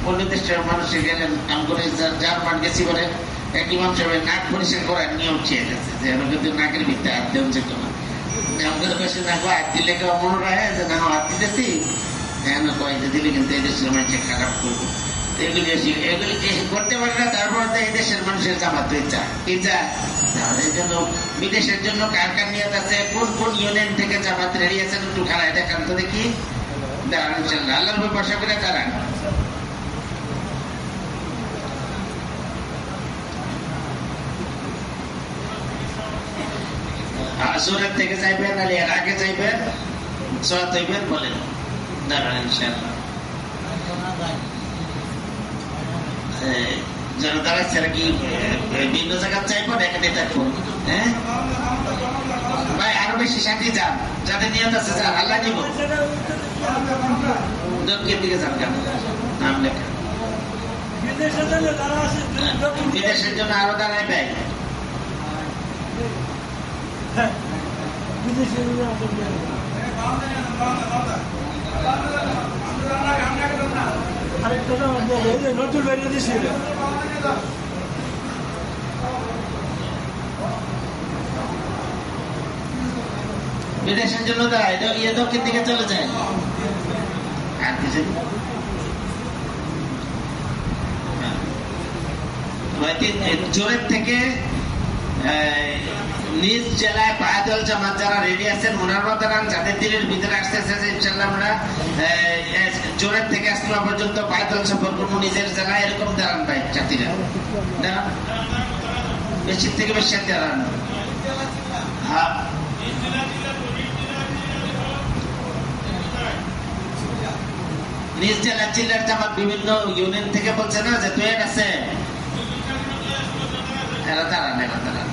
অন্য দেশের মানুষে গেলেন, আমাদের জার্মান গেছি বলে এক ইমাম সাহেব নাক পরিষ্কার করার নিয়ম খেয়ে গেছে যে কিন্তু নাকের ভিতরে হাত দেওয়া যেত না। আমাদের কাছে নাক হাত দিলে কেউ মনে রাখে যে না হাত দিতেছি, হ্যাঁ না কয়েক দিলে কিন্তু এই দেশের মানুষকে খারাপ করবো। এগুলি করতে পারে না, তারপর এই দেশের মানুষের জামাত হয়ে যায়। কি চায়? এই জন্য বিদেশের জন্য কার কার নিয়ত আছে, কোন কোন ইউনিয়ন থেকে জামাত রেডি আছেন একটু খারায় দেখান তো দেখি। দাঁড়ান ইনশাল্লাহ, আল্লাহর উপর ভরসা করে দাঁড়ান। সুরের থেকে চাইবেন নাহলে এর আগে চাইবেন, সরাত হইবেন, বলেন। দাঁড়ান ইনশাল্লাহ। জনতারা ছেড়ে কি ভিন্ন জায়গা চাইবো না এখানে থাকবো? হ্যাঁ ভাই, আরো বেশি সাথে যান, যাদের নিয়ত আছে যান, আল্লাহ দিব। দক্ষিণ দিকে যান, কেন নাম লেখা বিদেশের জন্য আরো দাঁড়ায় ব্যয়। নতুন বেরিয়ে দিয়েছিল বিদেশের জন্য দাঁড়ায়, দক্ষিণ দিকে চলে যায়। আর কিছু জোরের থেকে নিজ জেলায় পায়দল জামাত যারা রেডি আছেন মোনারবা দাঁড়ান, যাদের দিনের ভিতরে আসতেছে যে ইনশাল্লাহ আমরা জোরের থেকে আসলা পর্যন্ত পায়দল সফর করবো নিজের জেলায়, এরকম দাঁড়ান ভাই জাতিরা, দাঁড়ান বেশি থেকে বেশি দাঁড়ান। হ্যাঁ নিজ জেলা চিল্লার জামাত বিভিন্ন ইউনিয়ন থেকে বলছে না যে তুই আছে, এরা দাঁড়ান, এরা দাঁড়ান।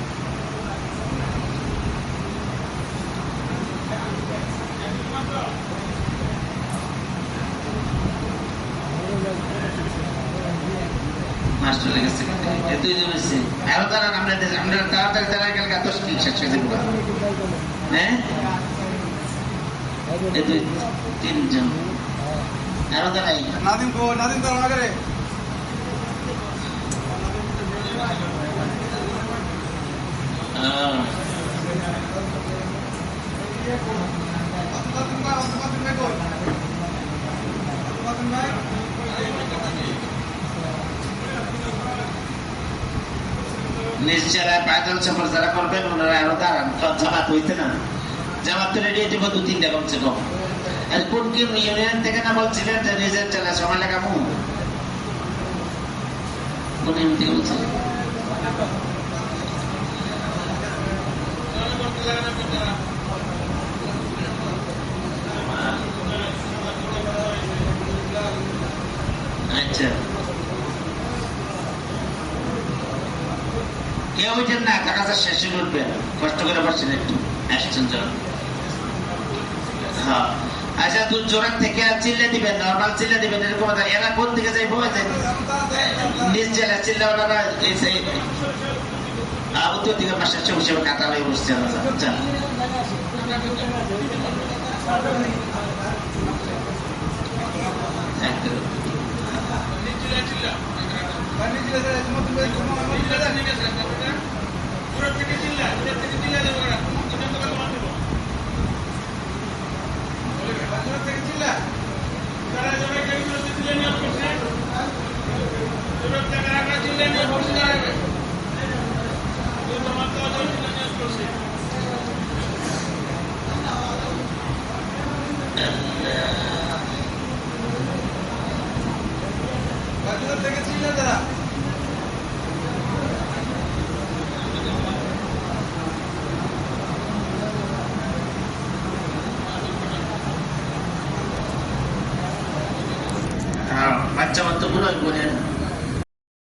মাস্টারের কাছে দুইজন হয়েছে আরো তারা আমরা তাড়াতাড়ি তারা গেলে এত শেষ হয়ে যাবো হ্যাঁ দুই তিনজন আরো তারাই নাদিম তো আমাকে নিশ্চয় পায়দল সফর যারা করবেন ওনারা আরো দাঁড়ান জামাত হইতে না জামাত তো রেডি হইতে দু তিনটা কমছে কম আর কোন কি ইউনিয়ন থেকে না বলছিলেন যে নিজের চলে সময় লাগাবো কোন ইউনিয়ন থেকে বলছিলেন আচ্ছা কেউ হইতেন না কাকা শেষে উঠবেন কষ্ট করে পারছেন একটু আসছেন যখন হ্যাঁ আচ্ছা তুই জোরাক থেকে চিল্লে দিবেন নর্মাল চিল্লে দিবেন এরকম এরা কোন দিকে যাই বলতে নিজ জেলা চিল্লা ওনারা উত্তর দিকে পাশে চৌষে কাটা হয়ে বসছে বাচ্চা মাত্র বুড়ো বলেন